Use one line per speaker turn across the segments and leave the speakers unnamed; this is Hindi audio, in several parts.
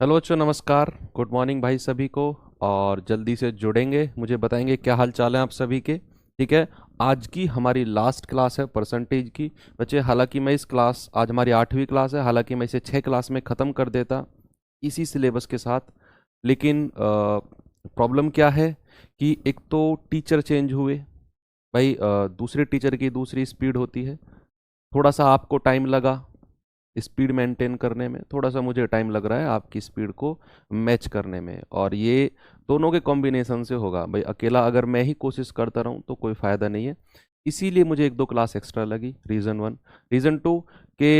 हेलो बच्चों, नमस्कार। गुड मॉर्निंग भाई सभी को। और जल्दी से जुड़ेंगे, मुझे बताएंगे क्या हाल चाल है आप सभी के। ठीक है। आज की हमारी लास्ट क्लास है परसेंटेज की। बच्चे, हालांकि मैं इस क्लास आज हमारी 8वीं क्लास है, हालांकि मैं इसे 6 क्लास में ख़त्म कर देता इसी सिलेबस के साथ। लेकिन प्रॉब्लम क्या है कि एक तो टीचर चेंज हुए भाई। दूसरे टीचर की दूसरी स्पीड होती है। थोड़ा सा आपको टाइम लगा स्पीड मेंटेन करने में, थोड़ा सा मुझे टाइम लग रहा है आपकी स्पीड को मैच करने में। और ये दोनों के कॉम्बिनेशन से होगा भाई। अकेला अगर मैं ही कोशिश करता रहूं तो कोई फ़ायदा नहीं है। इसीलिए मुझे एक दो क्लास एक्स्ट्रा लगी। Reason one. रीज़न टू के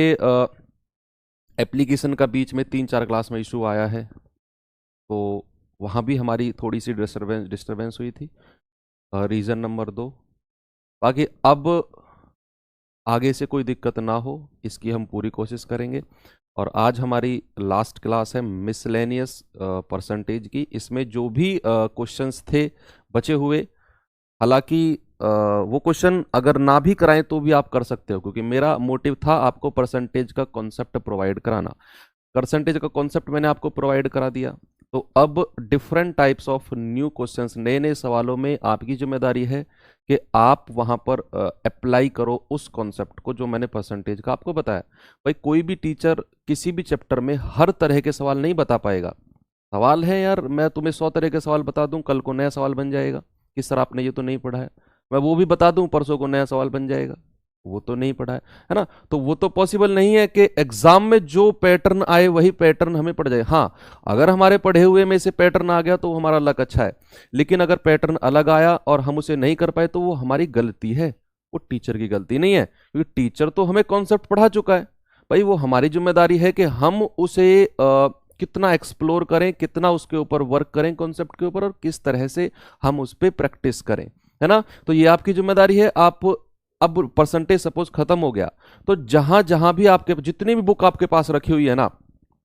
एप्लीकेशन का बीच में 3-4 क्लास में इशू आया है, तो वहाँ भी हमारी थोड़ी सी डिस्टर्बेंस हुई थी। रीज़न नंबर दो। बाकी अब आगे से कोई दिक्कत ना हो, इसकी हम पूरी कोशिश करेंगे। और आज हमारी लास्ट क्लास है मिसलेनियस परसेंटेज की। इसमें जो भी क्वेश्चंस थे बचे हुए, हालांकि वो क्वेश्चन अगर ना भी कराएं तो भी आप कर सकते हो, क्योंकि मेरा मोटिव था आपको परसेंटेज का कॉन्सेप्ट प्रोवाइड कराना। परसेंटेज का कॉन्सेप्ट मैंने आपको प्रोवाइड करा दिया। तो अब different types of new questions, नए नए सवालों में आपकी जिम्मेदारी है कि आप वहां पर अप्लाई करो उस कॉन्सेप्ट को जो मैंने परसेंटेज का आपको बताया। भाई, कोई भी टीचर किसी भी चैप्टर में हर तरह के सवाल नहीं बता पाएगा। सवाल है यार, मैं तुम्हें 100 तरह के सवाल बता दूं, कल को नया सवाल बन जाएगा कि सर आपने ये तो नहीं पढ़ा है। मैं वो भी बता दूं, परसों को नया सवाल बन जाएगा, वो तो नहीं पढ़ा है ना। तो वो तो पॉसिबल नहीं है कि एग्जाम में जो पैटर्न आए वही पैटर्न हमें पड़ जाए। हाँ, अगर हमारे पढ़े हुए में से पैटर्न आ गया तो हमारा लक अच्छा है। लेकिन अगर पैटर्न अलग आया और हम उसे नहीं कर पाए तो वो हमारी गलती है, वो टीचर की गलती नहीं है, क्योंकि टीचर तो हमें कॉन्सेप्ट पढ़ा चुका है। भाई, वो हमारी जिम्मेदारी है कि हम उसे कितना एक्सप्लोर करें, कितना उसके ऊपर वर्क करें कॉन्सेप्ट के ऊपर, और किस तरह से हम उस पर प्रैक्टिस करें, है ना। तो ये आपकी जिम्मेदारी है। आप अब परसेंटेज सपोज खत्म हो गया, तो जहां जहां भी आपके जितनी भी बुक आपके पास रखी हुई है ना,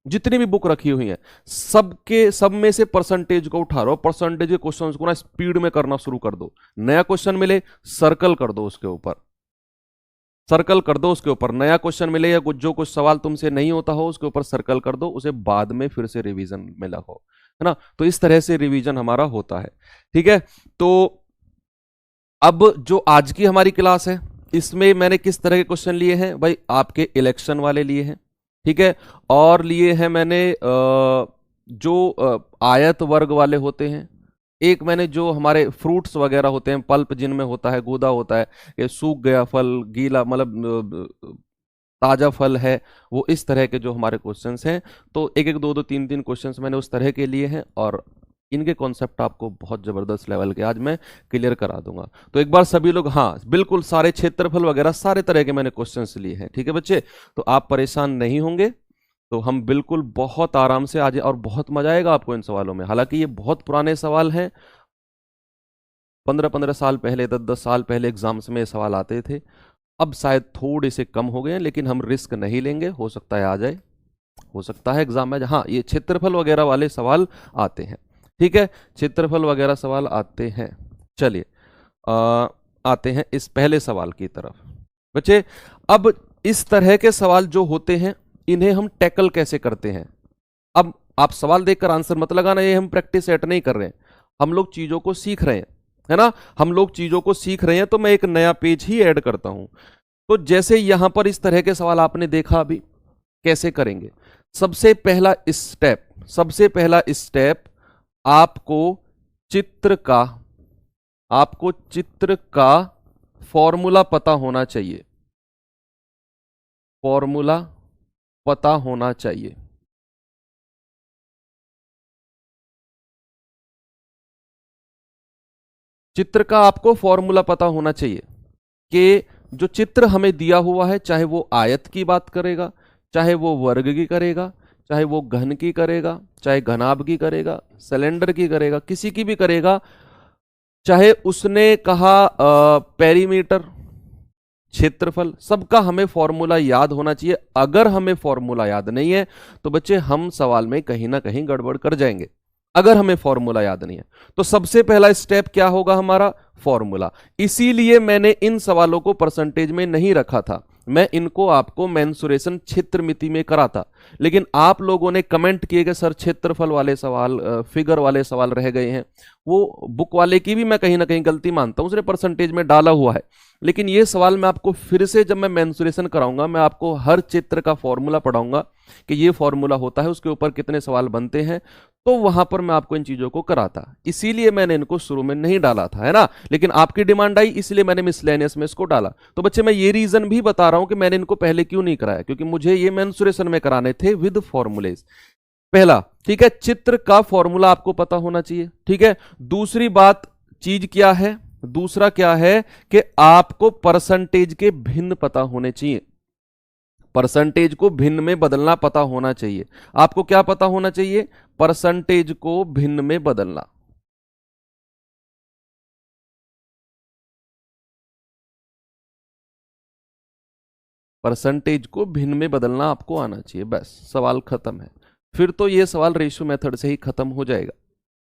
जितनी भी बुक रखी हुई है, सब में से परसेंटेज को उठा लो, परसेंटेज के क्वेश्चंस को ना स्पीड में करना शुरू कर दो। नया क्वेश्चन मिले, सर्कल कर दो उसके ऊपर, सर्कल कर दो उसके ऊपर। नया क्वेश्चन मिले या कुछ जो कुछ सवाल तुमसे नहीं होता हो उसके ऊपर सर्कल कर दो, उसे बाद में फिर से रिवीजन में लगो, है ना। तो इस तरह से रिवीजन हमारा होता है। ठीक है। तो अब जो आज की हमारी क्लास है, इसमें मैंने किस तरह के क्वेश्चन लिए हैं भाई, आपके इलेक्शन वाले लिए हैं। ठीक है। और लिए हैं मैंने जो आयत वर्ग वाले होते हैं। एक मैंने जो हमारे फ्रूट्स वगैरह होते हैं, पल्प जिनमें होता है, गूदा होता है, ये सूख गया फल, गीला मतलब ताजा फल है, वो इस तरह के जो हमारे क्वेश्चंस हैं। तो एक एक दो दो तीन तीन क्वेश्चंस मैंने उस तरह के लिए हैं, और इनके कॉन्सेप्ट आपको बहुत जबरदस्त लेवल के आज मैं क्लियर करा दूंगा। तो एक बार सभी लोग, हाँ बिल्कुल, सारे क्षेत्रफल वगैरह सारे तरह के मैंने क्वेश्चंस लिए हैं। ठीक है बच्चे, तो आप परेशान नहीं होंगे। तो हम बिल्कुल बहुत आराम से आज, और बहुत मजा आएगा आपको इन सवालों में। हालांकि ये बहुत पुराने सवाल हैं, 15-15 साल पहले, 10-10 साल पहले एग्जाम्स में ये सवाल आते थे। अब शायद थोड़े से कम हो गए हैं, लेकिन हम रिस्क नहीं लेंगे, हो सकता है आ जाए, हो सकता है एग्जाम में। हाँ, ये क्षेत्रफल वगैरह वाले सवाल आते हैं। ठीक है, क्षेत्रफल वगैरह सवाल आते हैं। चलिए आते हैं इस पहले सवाल की तरफ। बच्चे, अब इस तरह के सवाल जो होते हैं, इन्हें हम टैकल कैसे करते हैं। अब आप सवाल देखकर आंसर मत लगाना, ये हम प्रैक्टिस सेट नहीं कर रहे हैं, हम लोग चीजों को सीख रहे हैं, है ना। हम लोग चीजों को सीख रहे हैं, तो मैं एक नया पेज ही ऐड करता हूं। तो जैसे यहां पर इस तरह के सवाल आपने देखा, अभी कैसे करेंगे। सबसे पहला स्टेप आपको चित्र का फॉर्मूला पता होना चाहिए। फॉर्मूला पता होना चाहिए। चित्र का आपको फॉर्मूला पता होना चाहिए कि जो चित्र हमें दिया हुआ है, चाहे वो आयत की बात करेगा, चाहे वो वर्ग की करेगा, चाहे वो घन की करेगा, चाहे घनाभ की करेगा, सिलेंडर की करेगा, किसी की भी करेगा, चाहे उसने कहा पेरीमीटर, क्षेत्रफल, सबका हमें फॉर्मूला याद होना चाहिए। अगर हमें फॉर्मूला याद नहीं है तो बच्चे हम सवाल में कहीं ना कहीं गड़बड़ कर जाएंगे। अगर हमें फॉर्मूला याद नहीं है तो सबसे पहला स्टेप क्या होगा हमारा, फॉर्मूला। इसीलिए मैंने इन सवालों को परसेंटेज में नहीं रखा था, मैं इनको आपको मेंसुरेशन क्षेत्रमिति में कराता, लेकिन आप लोगों ने कमेंट किए कि सर क्षेत्रफल वाले सवाल, फिगर वाले सवाल रह गए हैं। वो बुक वाले की भी मैं कहीं ना कहीं गलती मानता हूं, उसने परसेंटेज में डाला हुआ है, लेकिन ये सवाल मैं आपको फिर से जब मैं मेंसुरेशन कराऊंगा, मैं आपको हर चित्र का फॉर्मूला पढ़ाऊंगा कि ये फॉर्मूला होता है, उसके ऊपर कितने सवाल बनते हैं, तो वहां पर मैं आपको इन चीजों को कराता। इसीलिए मैंने इनको शुरू में नहीं डाला था, है ना, लेकिन आपकी डिमांड आई इसलिए मैंने मिसलेनियस में इसको डाला। तो बच्चे मैं ये रीजन भी बता रहा हूं कि मैंने इनको पहले क्यों नहीं कराया, क्योंकि मुझे ये मेंसुरेशन में कराने थे विद फॉर्मूलेज। पहला, ठीक है, चित्र का फॉर्मूला आपको पता होना चाहिए, ठीक है। दूसरी बात चीज क्या है, दूसरा क्या है कि आपको परसेंटेज के भिन्न पता होने चाहिए, परसेंटेज को भिन्न में बदलना पता होना चाहिए। आपको क्या पता होना चाहिए, परसेंटेज को भिन्न में बदलना। परसेंटेज को भिन्न में बदलना आपको आना चाहिए, बस सवाल खत्म है। फिर तो ये सवाल रेशियो मेथड से ही खत्म हो जाएगा,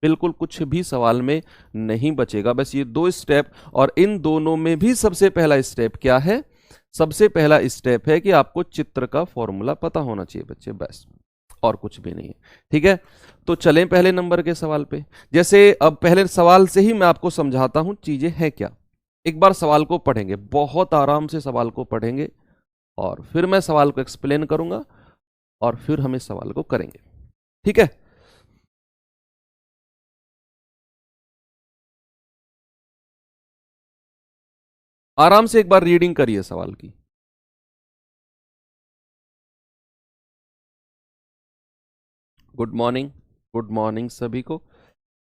बिल्कुल कुछ भी सवाल में नहीं बचेगा, बस ये दो स्टेप। और इन दोनों में भी सबसे पहला स्टेप क्या है, सबसे पहला स्टेप है कि आपको चित्र का फॉर्मूला पता होना चाहिए बच्चे, बस और कुछ भी नहीं है, ठीक है। तो चलें पहले नंबर के सवाल पे। जैसे अब पहले सवाल से ही मैं आपको समझाता हूं चीजें हैं क्या। एक बार सवाल को पढ़ेंगे, बहुत आराम से सवाल को पढ़ेंगे, और फिर मैं सवाल को एक्सप्लेन करूंगा, और फिर हम इस सवाल को करेंगे, ठीक है। आराम से एक बार रीडिंग करिए सवाल की। गुड मॉर्निंग, गुड मॉर्निंग सभी को।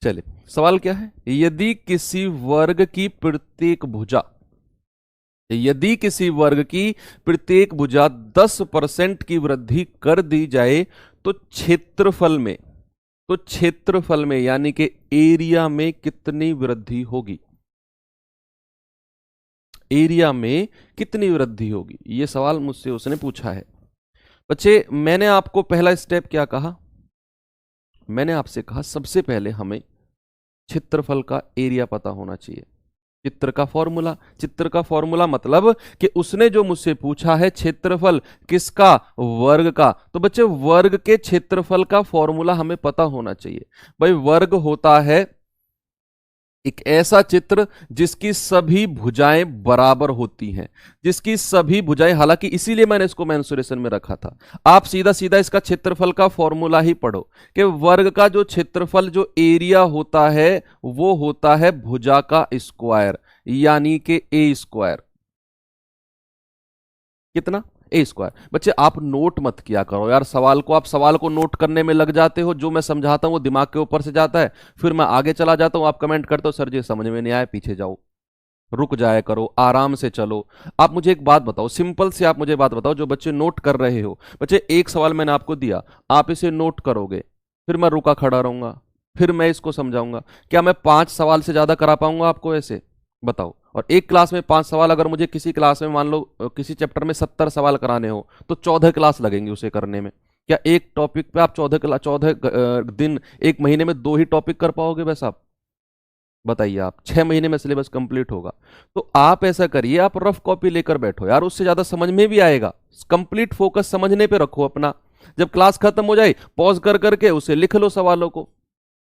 चलिए सवाल क्या है, यदि किसी वर्ग की प्रत्येक भुजा, यदि किसी वर्ग की प्रत्येक भुजा 10% की वृद्धि कर दी जाए तो क्षेत्रफल में, तो क्षेत्रफल में यानी कि एरिया में कितनी वृद्धि होगी, एरिया में कितनी वृद्धि होगी, यह सवाल मुझसे उसने पूछा है। बच्चे मैंने आपको पहला स्टेप क्या कहा, मैंने आपसे कहा सबसे पहले हमें क्षेत्रफल का एरिया पता होना चाहिए। चित्र का फॉर्मूला, चित्र का फॉर्मूला मतलब कि उसने जो मुझसे पूछा है क्षेत्रफल किसका, वर्ग का, तो बच्चे वर्ग के क्षेत्रफल का फॉर्मूला हमें पता होना चाहिए। भाई वर्ग होता है एक ऐसा चित्र जिसकी सभी भुजाएं बराबर होती हैं, जिसकी सभी भुजाएं, हालांकि इसीलिए मैंने इसको मेंसुरेशन में रखा था। आप सीधा सीधा इसका क्षेत्रफल का फॉर्मूला ही पढ़ो कि वर्ग का जो क्षेत्रफल, जो एरिया होता है वो होता है भुजा का स्क्वायर, यानी कि ए स्क्वायर। कितना, ए स्क्वायर। बच्चे आप नोट मत किया करो यार सवाल को, आप सवाल को नोट करने में लग जाते हो, जो मैं समझाता हूं वो दिमाग के ऊपर से जाता है, फिर मैं आगे चला जाता हूं, आप कमेंट करते हो सर जी समझ में नहीं आया, पीछे जाओ, रुक जाया करो, आराम से चलो। आप मुझे एक बात बताओ, सिंपल से आप मुझे बात बताओ, जो बच्चे नोट कर रहे हो, बच्चे एक सवाल मैंने आपको दिया, आप इसे नोट करोगे, फिर मैं रुका खड़ा रहूंगा, फिर मैं इसको समझाऊंगा, क्या मैं 5 सवाल से ज्यादा करा पाऊंगा आपको ऐसे, बताओ। और एक क्लास में 5 सवाल, अगर मुझे किसी क्लास में मान लो किसी चैप्टर में 70 सवाल कराने हो तो 14 क्लास लगेंगी उसे करने में। क्या एक टॉपिक पे आप 14 दिन, एक महीने में 2 ही टॉपिक कर पाओगे बस आप, बताइए। आप 6 महीने में सिलेबस कंप्लीट होगा। तो आप ऐसा करिए, आप रफ कॉपी लेकर बैठो यार, उससे ज्यादा समझ में भी आएगा। कंप्लीट फोकस समझने पे रखो अपना, जब क्लास खत्म हो जाए पॉज कर करके उसे लिख लो सवालों को,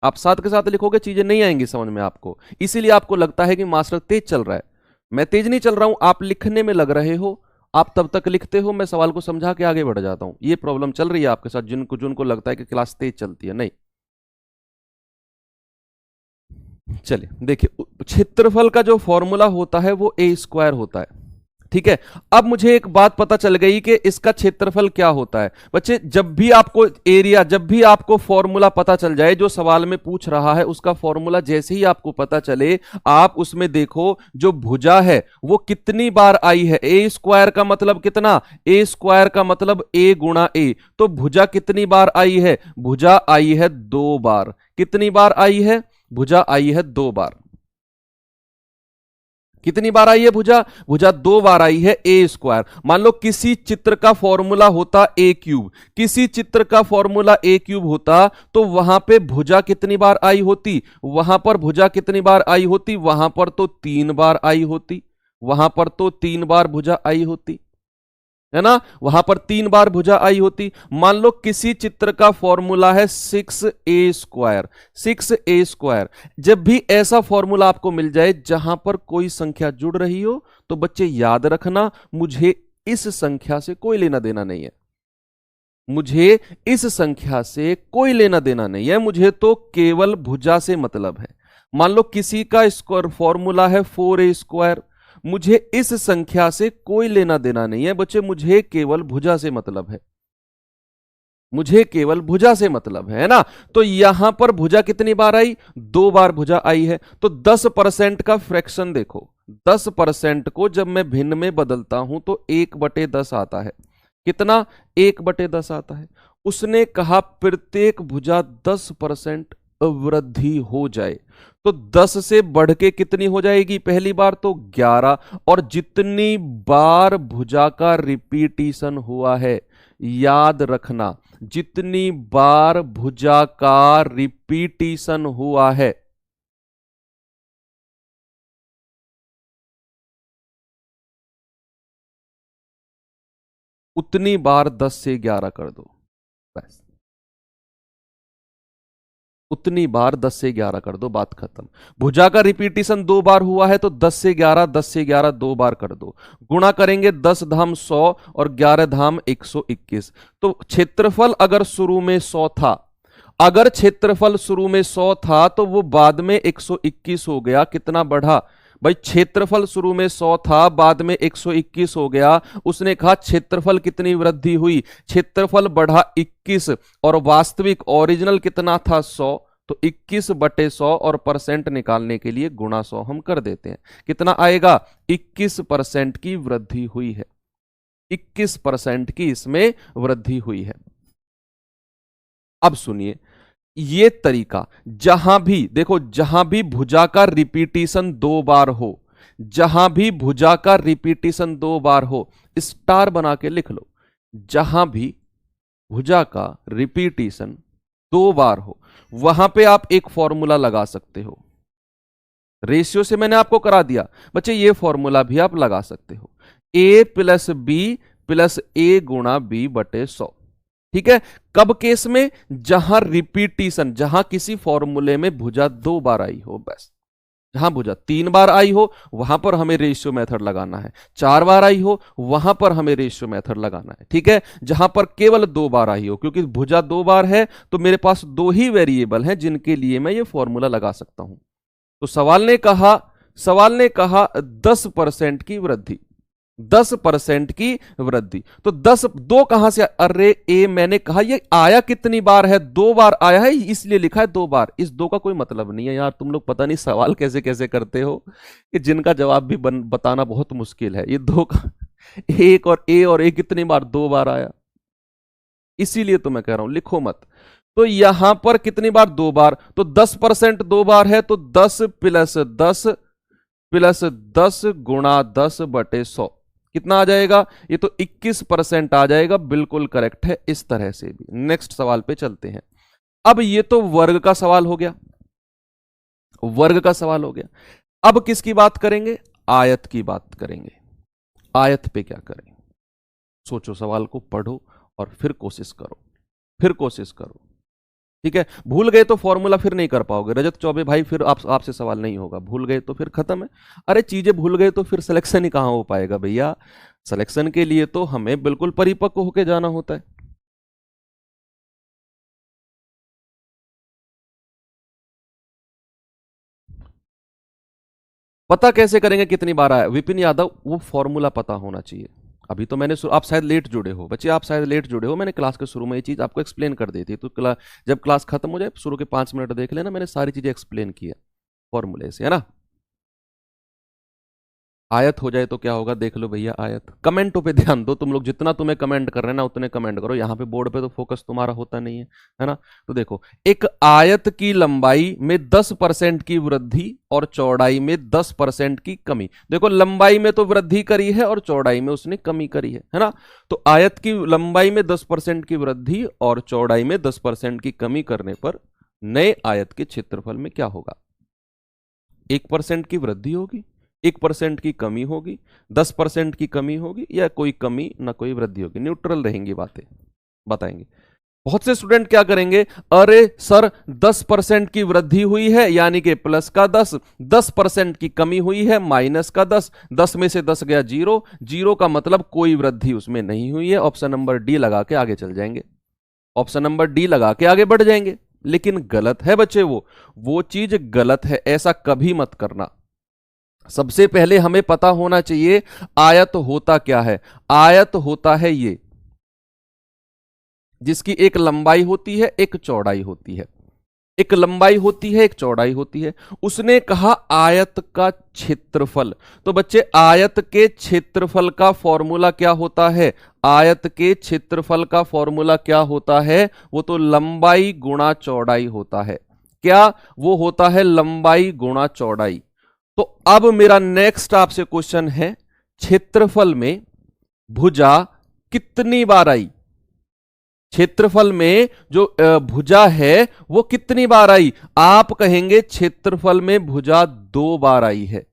आप साथ के साथ लिखोगे चीजें नहीं आएंगी समझ में आपको। इसीलिए आपको लगता है कि मास्टर तेज चल रहा है, मैं तेज नहीं चल रहा हूं, आप लिखने में लग रहे हो, आप तब तक लिखते हो, मैं सवाल को समझा के आगे बढ़ जाता हूं। ये प्रॉब्लम चल रही है आपके साथ, जिनको लगता है कि क्लास तेज चलती है, नहीं। चलिए देखिए, क्षेत्रफल का जो फॉर्मूला होता है वो ए स्क्वायर होता है, ठीक है। अब मुझे एक बात पता चल गई कि इसका क्षेत्रफल क्या होता है। बच्चे जब भी आपको एरिया, जब भी आपको फॉर्मूला पता चल जाए, जो सवाल में पूछ रहा है उसका फॉर्मूला जैसे ही आपको पता चले, आप उसमें देखो जो भुजा है वो कितनी बार आई है। ए स्क्वायर का मतलब कितना, ए स्क्वायर का मतलब ए गुणा ए, तो भुजा कितनी बार आई है, भुजा आई है 2 बार। कितनी बार आई है, भुजा आई है 2 बार। कितनी बार आई है भुजा, भुजा 2 बार आई है। ए स्क्वायर, मान लो किसी चित्र का फॉर्मूला होता ए क्यूब, किसी चित्र का फॉर्मूला ए क्यूब होता, तो वहां पे भुजा कितनी बार आई होती, वहां पर भुजा कितनी बार आई होती, वहां पर तो 3 बार आई होती, वहां पर तो 3 बार भुजा आई होती। है ना, वहां पर 3 बार भुजा आई होती। मान लो किसी चित्र का फॉर्मूला है 6a², 6a²। जब भी ऐसा फॉर्मूला आपको मिल जाए जहां पर कोई संख्या जुड़ रही हो, तो बच्चे याद रखना, मुझे इस संख्या से कोई लेना देना नहीं है, मुझे इस संख्या से कोई लेना देना नहीं है, मुझे तो केवल भुजा से मतलब है। मान लो किसी का स्क्वायर फॉर्मूला है 4a², मुझे इस संख्या से कोई लेना देना नहीं है बच्चे, मुझे केवल भुजा से मतलब है, मुझे केवल भुजा से मतलब है ना। तो यहां पर भुजा कितनी बार आई? 2 बार भुजा आई है। तो 10% का फ्रैक्शन देखो, 10% को जब मैं भिन्न में बदलता हूं तो 1/10 आता है। कितना? 1/10 आता है। उसने कहा प्रत्येक भुजा 10% वृद्धि हो जाए, तो 10 से बढ़ के कितनी हो जाएगी? पहली बार तो 11, और जितनी बार भुजा का रिपीटिशन हुआ है, याद रखना, जितनी बार भुजा का रिपीटिशन हुआ है, उतनी बार 10 से 11 कर दो, बस उतनी बार 10 से 11 कर दो, बात खत्म। भुजा का रिपीटिशन 2 बार हुआ है तो 10 से 11, 10 से 11 2 बार कर दो, गुणा करेंगे 10 धाम 100 और 11 धाम 121। तो क्षेत्रफल अगर शुरू में 100 था, अगर क्षेत्रफल शुरू में 100 था तो वो बाद में 121 हो गया। कितना बढ़ा भाई? क्षेत्रफल शुरू में 100 था, बाद में 121 हो गया। उसने कहा क्षेत्रफल कितनी वृद्धि हुई? क्षेत्रफल बढ़ा 21, और वास्तविक ओरिजिनल कितना था? 100। तो 21/100, और परसेंट निकालने के लिए गुणा 100 हम कर देते हैं। कितना आएगा? 21% की वृद्धि हुई है, 21% की इसमें वृद्धि हुई है। अब सुनिए, ये तरीका, जहां भी देखो, जहां भी भुजा का रिपीटिशन 2 बार हो, जहां भी भुजा का रिपीटिशन 2 बार हो, स्टार बना के लिख लो। जहां भी भुजा का रिपीटिशन 2 बार हो, वहां पे आप एक फॉर्मूला लगा सकते हो। रेशियो से मैंने आपको करा दिया बच्चे, ये फॉर्मूला भी आप लगा सकते हो, a+b+a×b/100। ठीक है? कब केस में? जहां रिपीटिशन, जहां किसी फॉर्मूले में भुजा 2 बार आई हो, बस। जहां भुजा 3 बार आई हो वहां पर हमें रेशियो मेथड लगाना है, 4 बार आई हो वहां पर हमें रेशियो मेथड लगाना है। ठीक है? जहां पर केवल 2 बार आई हो, क्योंकि भुजा 2 बार है तो मेरे पास 2 ही वेरिएबल हैं जिनके लिए मैं ये फॉर्मूला लगा सकता हूं। तो सवाल ने कहा 10% की वृद्धि, 10% की वृद्धि। तो 10 2 कहां से? अरे ए, मैंने कहा ये आया कितनी बार है? 2 बार आया है, इसलिए लिखा है 2 बार। इस 2 का कोई मतलब नहीं है यार। तुम लोग पता नहीं सवाल कैसे कैसे करते हो कि जिनका जवाब भी बताना बहुत मुश्किल है। ये 2 का एक और ए कितनी बार? 2 बार आया, इसीलिए तो मैं कह रहा हूं लिखो मत। तो यहां पर कितनी बार? 2 बार। तो 10% 2 बार है, तो 10 + 10 गुणा 10/100 कितना आ जाएगा? ये तो 21% आ जाएगा। बिल्कुल करेक्ट है। इस तरह से भी। नेक्स्ट सवाल पे चलते हैं। अब ये तो वर्ग का सवाल हो गया, वर्ग का सवाल हो गया। अब किसकी बात करेंगे? आयत की बात करेंगे। आयत पे क्या करें? सोचो, सवाल को पढ़ो और फिर कोशिश करो, फिर कोशिश करो। ठीक है? भूल गए तो फॉर्मूला फिर नहीं कर पाओगे। रजत चौबे भाई, फिर आपसे सवाल नहीं होगा। भूल गए तो फिर खत्म है। अरे चीजें भूल गए तो फिर सिलेक्शन ही कहां हो पाएगा भैया? सिलेक्शन के लिए तो हमें बिल्कुल परिपक्व होकर जाना होता है। पता कैसे करेंगे कितनी बार आया? विपिन यादव, वो फॉर्मूला पता होना चाहिए। अभी तो मैंने आप शायद लेट जुड़े हो बच्चे, आप शायद लेट जुड़े हो। मैंने क्लास के शुरू में ये चीज आपको एक्सप्लेन कर दी थी। तो जब क्लास खत्म हो जाए, शुरू के 5 मिनट देख लेना, मैंने सारी चीजें एक्सप्लेन की है फॉर्मूले से, है ना। आयत हो जाए तो क्या होगा? देख लो भैया आयत। कमेंटों पे ध्यान दो तुम लोग, जितना तुम्हें कमेंट कर रहे हैं ना उतने कमेंट करो। यहाँ पे बोर्ड पे तो फोकस तुम्हारा होता नहीं है ना। तो देखो, एक आयत की लंबाई में 10% की वृद्धि और चौड़ाई में 10% की कमी। देखो, लंबाई में तो वृद्धि करी है और चौड़ाई में उसने कमी करी है ना। तो आयत की लंबाई में 10% की वृद्धि और चौड़ाई में 10% की कमी करने पर नए आयत के क्षेत्रफल में क्या होगा? 1% की वृद्धि होगी, 1% की कमी होगी, 10% की कमी होगी, या कोई कमी ना कोई वृद्धि होगी, न्यूट्रल रहेंगी बातें, बताएंगे। बहुत से स्टूडेंट क्या करेंगे, अरे सर 10% की वृद्धि हुई है यानी कि प्लस का 10, 10% की कमी हुई है माइनस का 10, 10 में से 10 गया 0, 0 का मतलब कोई वृद्धि उसमें नहीं हुई है। ऑप्शन नंबर डी लगा के आगे चल जाएंगे, ऑप्शन नंबर डी लगा के आगे बढ़ जाएंगे। लेकिन गलत है बच्चे, वो चीज गलत है, ऐसा कभी मत करना। सबसे पहले हमें पता होना चाहिए आयत होता क्या है। आयत होता है ये, जिसकी एक लंबाई होती है एक चौड़ाई होती है, एक लंबाई होती है एक चौड़ाई होती है। उसने कहा आयत का क्षेत्रफल, तो बच्चे आयत के क्षेत्रफल का फॉर्मूला क्या होता है, आयत के क्षेत्रफल का फॉर्मूला क्या होता है, वो तो लंबाई गुणा चौड़ाई होता है। क्या वो होता है, लंबाई गुणा चौड़ाई। तो अब मेरा नेक्स्ट आपसे क्वेश्चन है, क्षेत्रफल में भुजा कितनी बार आई, क्षेत्रफल में जो भुजा है वो कितनी बार आई। आप कहेंगे क्षेत्रफल में भुजा 2 बार आई है,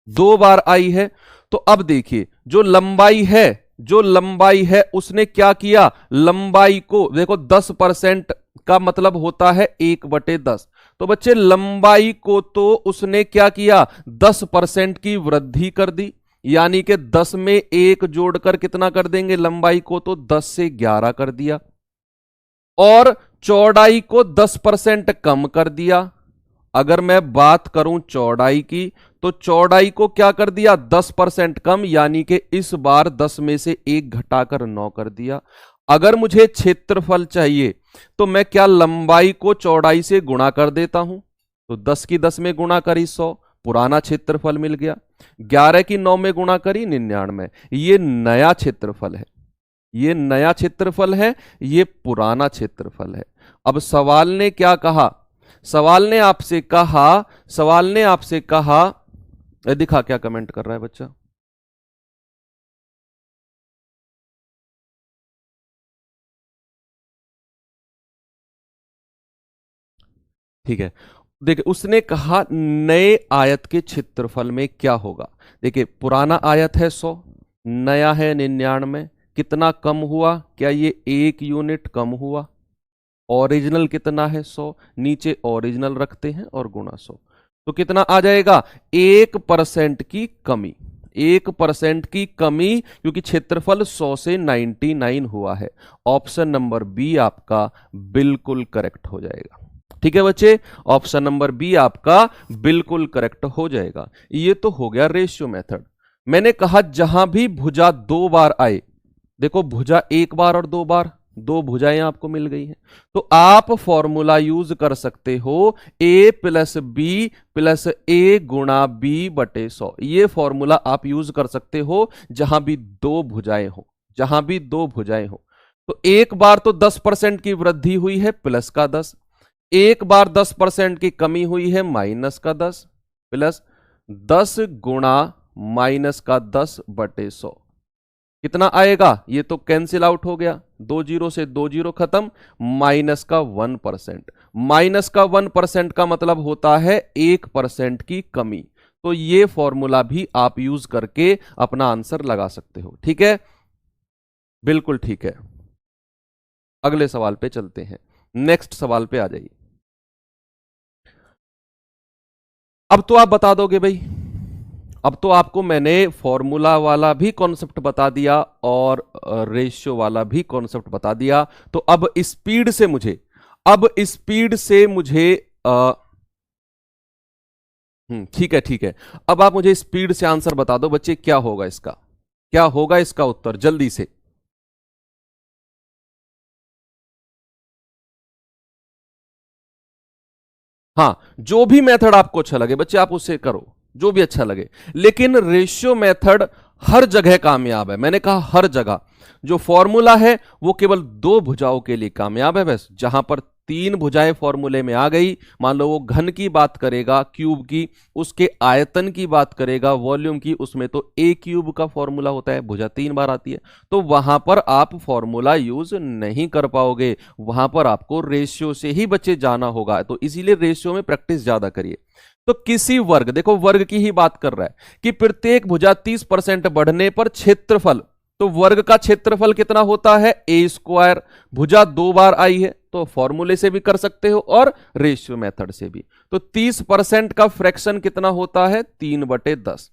2 बार आई है। तो अब देखिए जो लंबाई है उसने क्या किया, लंबाई को देखो 10% का मतलब होता है 1/10। तो बच्चे लंबाई को तो उसने क्या किया, 10% की वृद्धि कर दी, यानी कि 10 में 1 जोड़कर कितना कर देंगे, लंबाई को तो 10 से 11 कर दिया, और चौड़ाई को 10% कम कर दिया। अगर मैं बात करूं चौड़ाई की, तो चौड़ाई को क्या कर दिया, 10% कम, यानी कि इस बार 10 में से 1 घटाकर 9 कर दिया। अगर मुझे क्षेत्रफल चाहिए तो मैं क्या लंबाई को चौड़ाई से गुणा कर देता हूं, तो 10 की 10 में गुणा करी 100, पुराना क्षेत्रफल मिल गया। 11 की 9 में गुणा करी 99, ये नया क्षेत्रफल है, ये नया क्षेत्रफल है, ये पुराना क्षेत्रफल है। अब सवाल ने क्या कहा, सवाल ने आपसे कहा दिखा क्या कमेंट कर रहा है बच्चा, ठीक है। देखिए उसने कहा नए आयत के क्षेत्रफल में क्या होगा। देखिए पुराना आयत है 100, नया है 99, कितना कम हुआ, क्या ये 1 यूनिट कम हुआ। ओरिजिनल कितना है 100, नीचे ओरिजिनल रखते हैं और गुणा 100, तो कितना आ जाएगा, 1% की कमी, 1% की कमी, क्योंकि क्षेत्रफल 100 से 99 हुआ है। ऑप्शन नंबर बी आपका बिल्कुल करेक्ट हो जाएगा। ठीक है बच्चे, ऑप्शन नंबर बी आपका बिल्कुल करेक्ट हो जाएगा। ये तो हो गया रेशियो मेथड। मैंने कहा जहां भी भुजा 2 बार आए, देखो भुजा 1 बार और 2 बार, 2 भुजाएं आपको मिल गई हैं, तो आप फॉर्मूला यूज कर सकते हो a + b + a गुणा b/100। ये फॉर्मूला आप यूज कर सकते हो जहां भी 2 भुजाएं हो, जहां भी 2 भुजाएं हो। तो एक बार तो 10% की वृद्धि हुई है प्लस का 10, एक बार 10% की कमी हुई है माइनस का 10, प्लस 10 गुणा माइनस का 10/100 कितना आएगा, ये तो कैंसिल आउट हो गया, 2 जीरो से 2 जीरो खत्म, माइनस का 1%, माइनस का 1% का मतलब होता है 1% की कमी। तो ये फॉर्मूला भी आप यूज करके अपना आंसर लगा सकते हो। ठीक है, बिल्कुल ठीक है। अगले सवाल पे चलते हैं, नेक्स्ट सवाल पे आ जाइए। अब तो आप बता दोगे भाई, अब तो आपको मैंने फॉर्मूला वाला भी कॉन्सेप्ट बता दिया और रेशियो वाला भी कॉन्सेप्ट बता दिया। तो अब स्पीड से मुझे ठीक है ठीक है, अब आप मुझे स्पीड से आंसर बता दो बच्चे, क्या होगा इसका, क्या होगा इसका उत्तर जल्दी से। हाँ, जो भी मेथड आपको अच्छा लगे बच्चे आप उससे करो, जो भी अच्छा लगे, लेकिन रेशियो मेथड हर जगह कामयाब है। मैंने कहा हर जगह, जो फॉर्मूला है वो केवल 2 भुजाओं के लिए कामयाब है बस। जहां पर 3 भुजाएं फॉर्मूले में आ गई, मान लो वो घन की बात करेगा, क्यूब की, उसके आयतन की बात करेगा, वॉल्यूम की, उसमें तो a क्यूब का फॉर्मूला होता है, भुजा 3 बार आती है, तो वहां पर आप फॉर्मूला यूज नहीं कर पाओगे, वहां पर आपको रेशियो से ही बच्चे जाना होगा। तो इसीलिए रेशियो में प्रैक्टिस ज्यादा करिए। तो किसी वर्ग, देखो वर्ग की ही बात कर रहा है कि प्रत्येक भुजा 30% बढ़ने पर क्षेत्रफल, तो वर्ग का क्षेत्रफल कितना होता है ए स्क्वायर। भुजा 2 बार आई है तो फॉर्मूले से भी कर सकते हो और रेशियो मेथड से भी। तो 30% का फ्रैक्शन कितना होता है 3/10।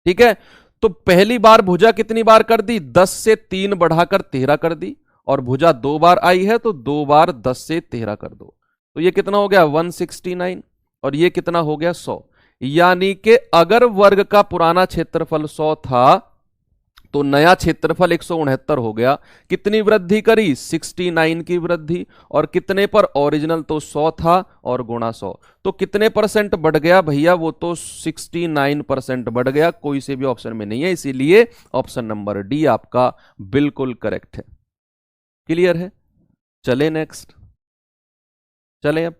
ठीक है, तो पहली बार भुजा कितनी बार कर दी 10 से 3 बढ़ाकर 13 कर दी, और भुजा 2 बार आई है तो 2 बार 10 से 13 कर दो, तो ये कितना हो गया 169, और ये कितना हो गया 100। यानी कि अगर वर्ग का पुराना क्षेत्रफल 100 था तो नया क्षेत्रफल 169 हो गया। कितनी वृद्धि करी 69 की वृद्धि, और कितने पर ओरिजिनल तो 100 था और गुणा 100, तो कितने परसेंट बढ़ गया भैया, वो तो 69% बढ़ गया। कोई से भी ऑप्शन में नहीं है, इसीलिए ऑप्शन नंबर डी आपका बिल्कुल करेक्ट है। क्लियर है, चले नेक्स्ट, चले अब,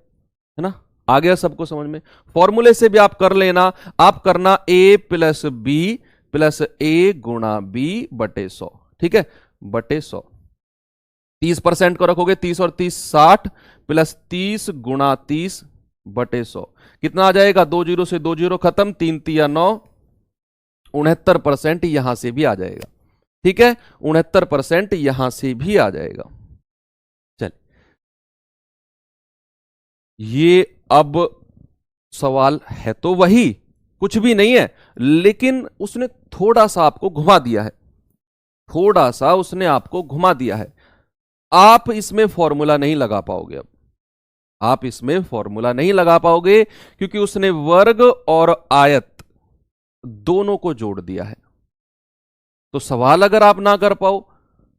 है ना, आ गया सबको समझ में। फॉर्मूले से भी आप कर लेना, आप करना a प्लस बी प्लस ए गुणा बी बटे 100। ठीक है, बटे 100, 30% को रखोगे 30 और 30 60 प्लस 30 गुणा 30 बटे 100, कितना आ जाएगा, 2 जीरो से 2 जीरो खत्म, 3 तिया 9, 69% यहां से भी आ जाएगा। ठीक है, 69% यहां से भी आ जाएगा। चल, ये अब सवाल है तो वही, कुछ भी नहीं है, लेकिन उसने थोड़ा सा आपको घुमा दिया है, थोड़ा सा उसने आपको घुमा दिया है। आप इसमें फॉर्मूला नहीं लगा पाओगे, अब आप इसमें फॉर्मूला नहीं लगा पाओगे, क्योंकि उसने वर्ग और आयत दोनों को जोड़ दिया है। तो सवाल अगर आप ना कर पाओ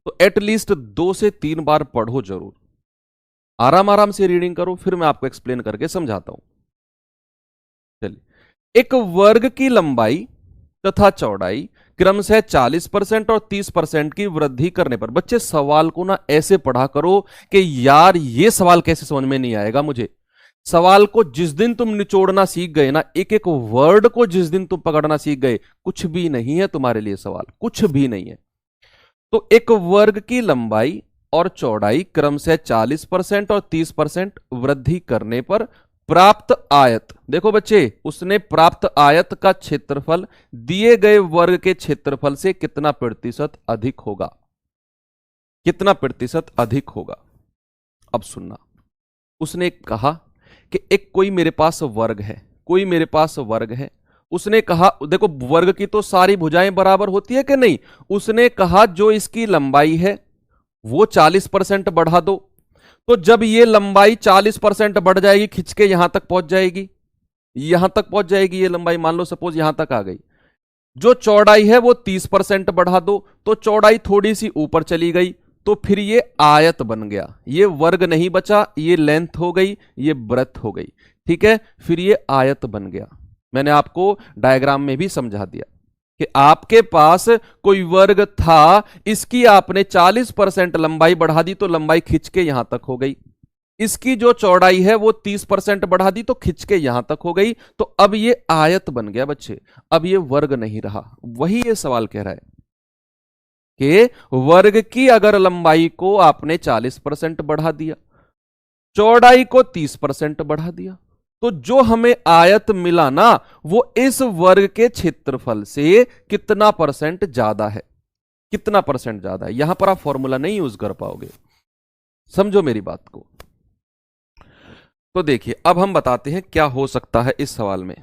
तो एटलीस्ट 2 से 3 बार पढ़ो जरूर, आराम आराम से रीडिंग करो, फिर मैं आपको एक्सप्लेन करके समझाता हूं। चलिए, एक वर्ग की लंबाई तथा चौड़ाई क्रमशः 40% और 30% की वृद्धि करने पर, बच्चे सवाल को ना ऐसे पढ़ा करो कि यार ये सवाल कैसे समझ में नहीं आएगा मुझे। सवाल को जिस दिन तुम निचोड़ना सीख गए ना, एक एक वर्ड को जिस दिन तुम पकड़ना सीख गए, कुछ भी नहीं है तुम्हारे लिए सवाल, कुछ भी नहीं है। तो एक वर्ग की लंबाई और चौड़ाई क्रमशः 40% और 30% वृद्धि करने पर प्राप्त आयत, देखो बच्चे, उसने प्राप्त आयत का क्षेत्रफल दिए गए वर्ग के क्षेत्रफल से कितना प्रतिशत अधिक होगा, कितना प्रतिशत अधिक होगा। अब सुनना, उसने कहा कि एक कोई मेरे पास वर्ग है, कोई मेरे पास वर्ग है, उसने कहा, देखो वर्ग की तो सारी भुजाएं बराबर होती है कि नहीं, उसने कहा जो इसकी लंबाई है वो 40% बढ़ा दो, तो जब ये लंबाई 40% बढ़ जाएगी, खिंच के यहां तक पहुंच जाएगी, यहां तक पहुंच जाएगी ये लंबाई, मान लो सपोज यहां तक आ गई। जो चौड़ाई है वो 30% बढ़ा दो, तो चौड़ाई थोड़ी सी ऊपर चली गई, तो फिर ये आयत बन गया, ये वर्ग नहीं बचा, ये लेंथ हो गई, ये ब्रेथ हो गई। ठीक है, फिर ये आयत बन गया। मैंने आपको डायग्राम में भी समझा दिया कि आपके पास कोई वर्ग था, इसकी आपने 40% लंबाई बढ़ा दी तो लंबाई खिंच के यहां तक हो गई, इसकी जो चौड़ाई है वो 30% बढ़ा दी तो खिंच के यहां तक हो गई, तो अब ये आयत बन गया बच्चे, अब ये वर्ग नहीं रहा। वही ये सवाल कह रहा है कि वर्ग की अगर लंबाई को आपने 40% बढ़ा दिया, चौड़ाई को 30% बढ़ा दिया, तो जो हमें आयत मिला ना, वो इस वर्ग के क्षेत्रफल से कितना परसेंट ज्यादा है, कितना परसेंट ज्यादा है। यहां पर आप फॉर्मूला नहीं यूज कर पाओगे, समझो मेरी बात को। तो देखिए, अब हम बताते हैं क्या हो सकता है इस सवाल में।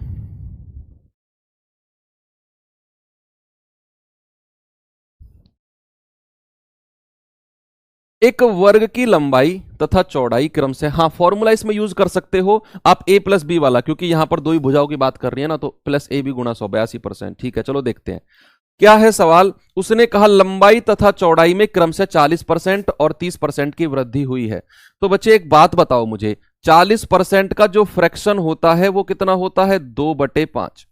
एक वर्ग की लंबाई तथा चौड़ाई क्रम से, हाँ फॉर्मूला इसमें यूज कर सकते हो आप a प्लस बी वाला, क्योंकि यहां पर दो ही भुजाओं की बात कर रही है ना, तो प्लस ए बी गुणा 100, 82%। ठीक है, चलो देखते हैं क्या है सवाल। उसने कहा लंबाई तथा चौड़ाई में क्रमशः 40% और 30% की वृद्धि हुई है। तो बच्चे एक बात बताओ मुझे, 40% का जो फ्रैक्शन होता है वो कितना होता है 2/5,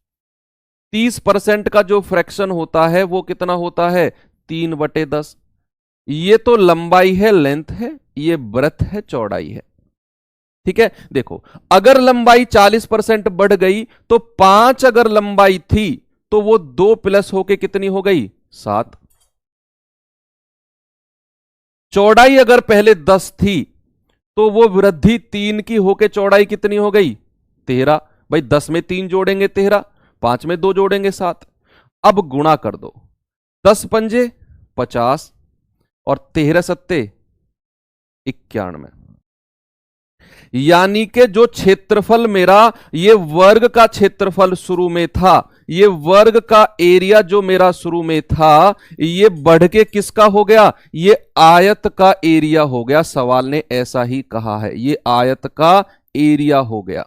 30% का जो फ्रैक्शन होता है वो कितना होता है 3/10। ये तो लंबाई है, लेंथ है, ये ब्रेथ है, चौड़ाई है। ठीक है, देखो अगर लंबाई 40% बढ़ गई तो 5 अगर लंबाई थी तो वो 2 प्लस होके कितनी हो गई 7। चौड़ाई अगर पहले 10 थी तो वो वृद्धि 3 की होके चौड़ाई कितनी हो गई 13। भाई 10 में 3 जोड़ेंगे 13, 5 में 2 जोड़ेंगे 7। अब गुणा कर दो, 10 पंजे 50 और 13 सत्ते 91। यानी कि जो क्षेत्रफल मेरा, ये वर्ग का क्षेत्रफल शुरू में था, ये वर्ग का एरिया जो मेरा शुरू में था, ये बढ़ के किसका हो गया, ये आयत का एरिया हो गया। सवाल ने ऐसा ही कहा है, ये आयत का एरिया हो गया,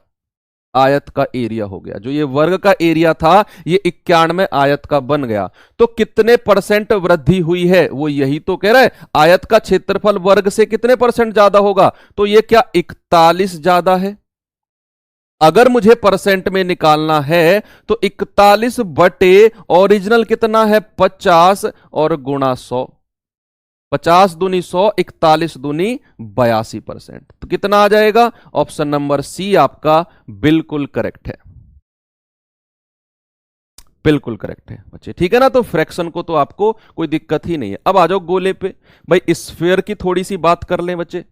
आयत का एरिया हो गया। जो ये वर्ग का एरिया था ये 91 आयत का बन गया। तो कितने परसेंट वृद्धि हुई है, वो यही तो कह रहा है, आयत का क्षेत्रफल वर्ग से कितने परसेंट ज्यादा होगा, तो ये क्या 41 ज्यादा है। अगर मुझे परसेंट में निकालना है तो 41 बटे ओरिजिनल कितना है 50 और गुणा 100, 50 दूनी 100, 41 दूनी 82%। तो कितना आ जाएगा, ऑप्शन नंबर सी आपका बिल्कुल करेक्ट है, बिल्कुल करेक्ट है बच्चे, ठीक है ना। तो फ्रैक्शन को तो आपको कोई दिक्कत ही नहीं है। अब आ जाओ गोले पे। भाई स्फीयर की थोड़ी सी बात कर लें बच्चे,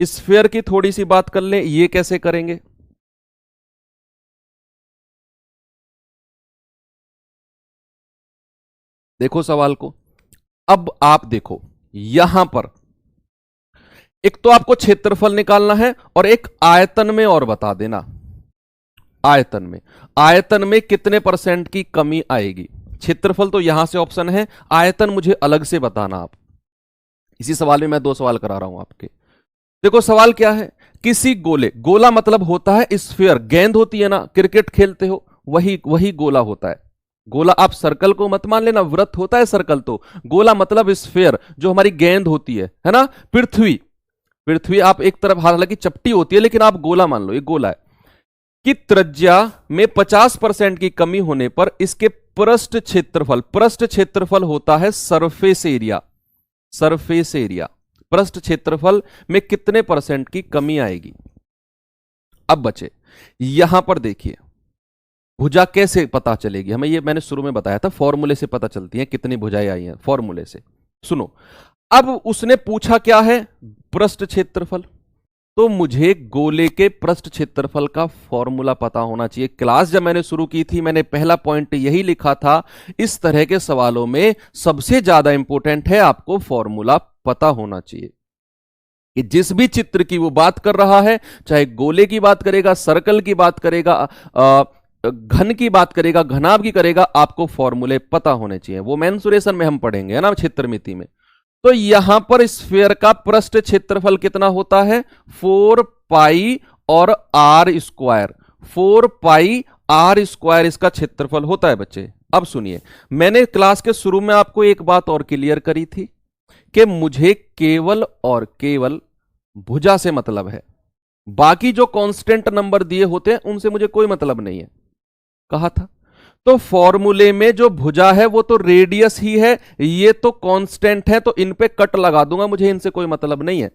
स्फीयर की थोड़ी सी बात कर लें। ये कैसे करेंगे, देखो सवाल को। अब आप देखो यहां पर एक तो आपको क्षेत्रफल निकालना है और एक आयतन में और बता देना, आयतन में कितने परसेंट की कमी आएगी। क्षेत्रफल तो यहां से ऑप्शन है, आयतन मुझे अलग से बताना। आप इसी सवाल में मैं 2 सवाल करा रहा हूं आपके। देखो सवाल क्या है, किसी गोले, गोला मतलब होता है स्फीयर, गेंद होती है ना, क्रिकेट खेलते हो वही गोला होता है। गोला आप सर्कल को मत मान लेना, वृत्त होता है सर्कल, तो गोला मतलब स्फीयर जो हमारी गेंद होती है ना। पृथ्वी आप एक तरफ, हालांकि चपटी होती है लेकिन आप गोला मान लो, ये गोला है कि त्रिज्या में 50% की कमी होने पर इसके पृष्ठ क्षेत्रफल होता है सरफेस एरिया, पृष्ठ क्षेत्रफल में कितने परसेंट की कमी आएगी। अब बचे यहां पर देखिए भुजा कैसे पता चलेगी हमें, ये मैंने शुरू में बताया था, फॉर्मूले से पता चलती है कितनी भुजाएं आई हैं, फॉर्मूले से। सुनो, अब उसने पूछा क्या है, पृष्ठ क्षेत्रफल, तो मुझे गोले के पृष्ठ क्षेत्रफल का फॉर्मूला पता होना चाहिए। क्लास जब मैंने शुरू की थी मैंने पहला पॉइंट यही लिखा था, इस तरह के सवालों में सबसे ज्यादा इंपॉर्टेंट है आपको फॉर्मूला पता होना चाहिए कि जिस भी चित्र की वो बात कर रहा है, चाहे गोले की बात करेगा, सर्कल की बात करेगा, घन की बात करेगा, घनाभ की करेगा, आपको फॉर्मूले पता होने चाहिए। वो मेंसुरेशन में हम पढ़ेंगे है ना, क्षेत्रमिति में। तो यहां पर स्फीयर का पृष्ठ क्षेत्रफल कितना होता है, 4 पाई और R square, 4 pi R square इसका क्षेत्रफल होता है बच्चे। अब सुनिए, मैंने क्लास के शुरू में आपको एक बात और क्लियर करी थी कि मुझे केवल और केवल भुजा से मतलब है, बाकी जो कांस्टेंट नंबर दिए होते हैं उनसे मुझे कोई मतलब नहीं है, कहा था। तो फॉर्मूले में जो भुजा है वो तो रेडियस ही है, ये तो कांस्टेंट है, तो इन पे कट लगा दूंगा, मुझे इनसे कोई मतलब नहीं है।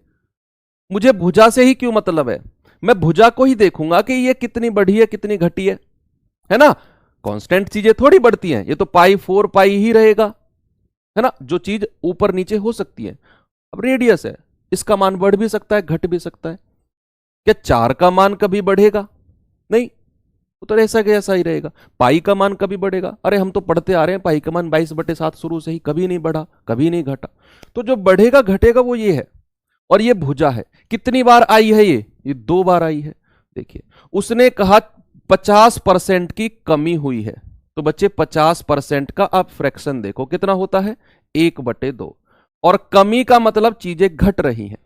मुझे भुजा से ही क्यों मतलब है, मैं भुजा को ही देखूंगा कि ये कितनी बढ़ी है कितनी घटी है ना। कांस्टेंट चीजें थोड़ी बढ़ती हैं, ये तो पाई 4 पाई ही रहेगा है ना, जो चीज ऊपर नीचे हो सकती है। अब रेडियस है, इसका मान बढ़ भी सकता है घट भी सकता है। क्या 4 का मान कभी बढ़ेगा, नहीं, तो ऐसा कि ऐसा ही रहेगा। पाई का मान कभी बढ़ेगा, अरे हम तो पढ़ते आ रहे हैं पाई का मान 22/7 शुरू से ही, कभी नहीं बढ़ा कभी नहीं घटा। तो जो बढ़ेगा घटेगा वो ये है। और ये भुजा है, कितनी बार आई है, ये 2 बार आई है। देखिए उसने कहा 50% की कमी हुई है, तो बच्चे 50% का आप फ्रैक्शन देखो कितना होता है, 1/2। और कमी का मतलब चीजें घट रही हैं,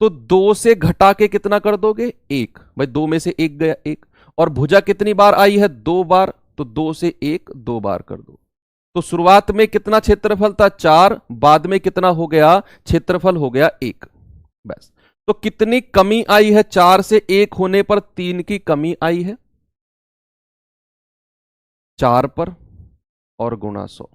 तो 2 से घटा के कितना कर दोगे, 1। भाई 2 में से 1 गया 1। और भुजा कितनी बार आई है, 2 बार, तो 2 से 1 2 बार कर दो। तो शुरुआत में कितना क्षेत्रफल था, 4, बाद में कितना हो गया क्षेत्रफल, हो गया 1, बस। तो कितनी कमी आई है, 4 से 1 होने पर 3 की कमी आई है, 4 पर और गुणा 100,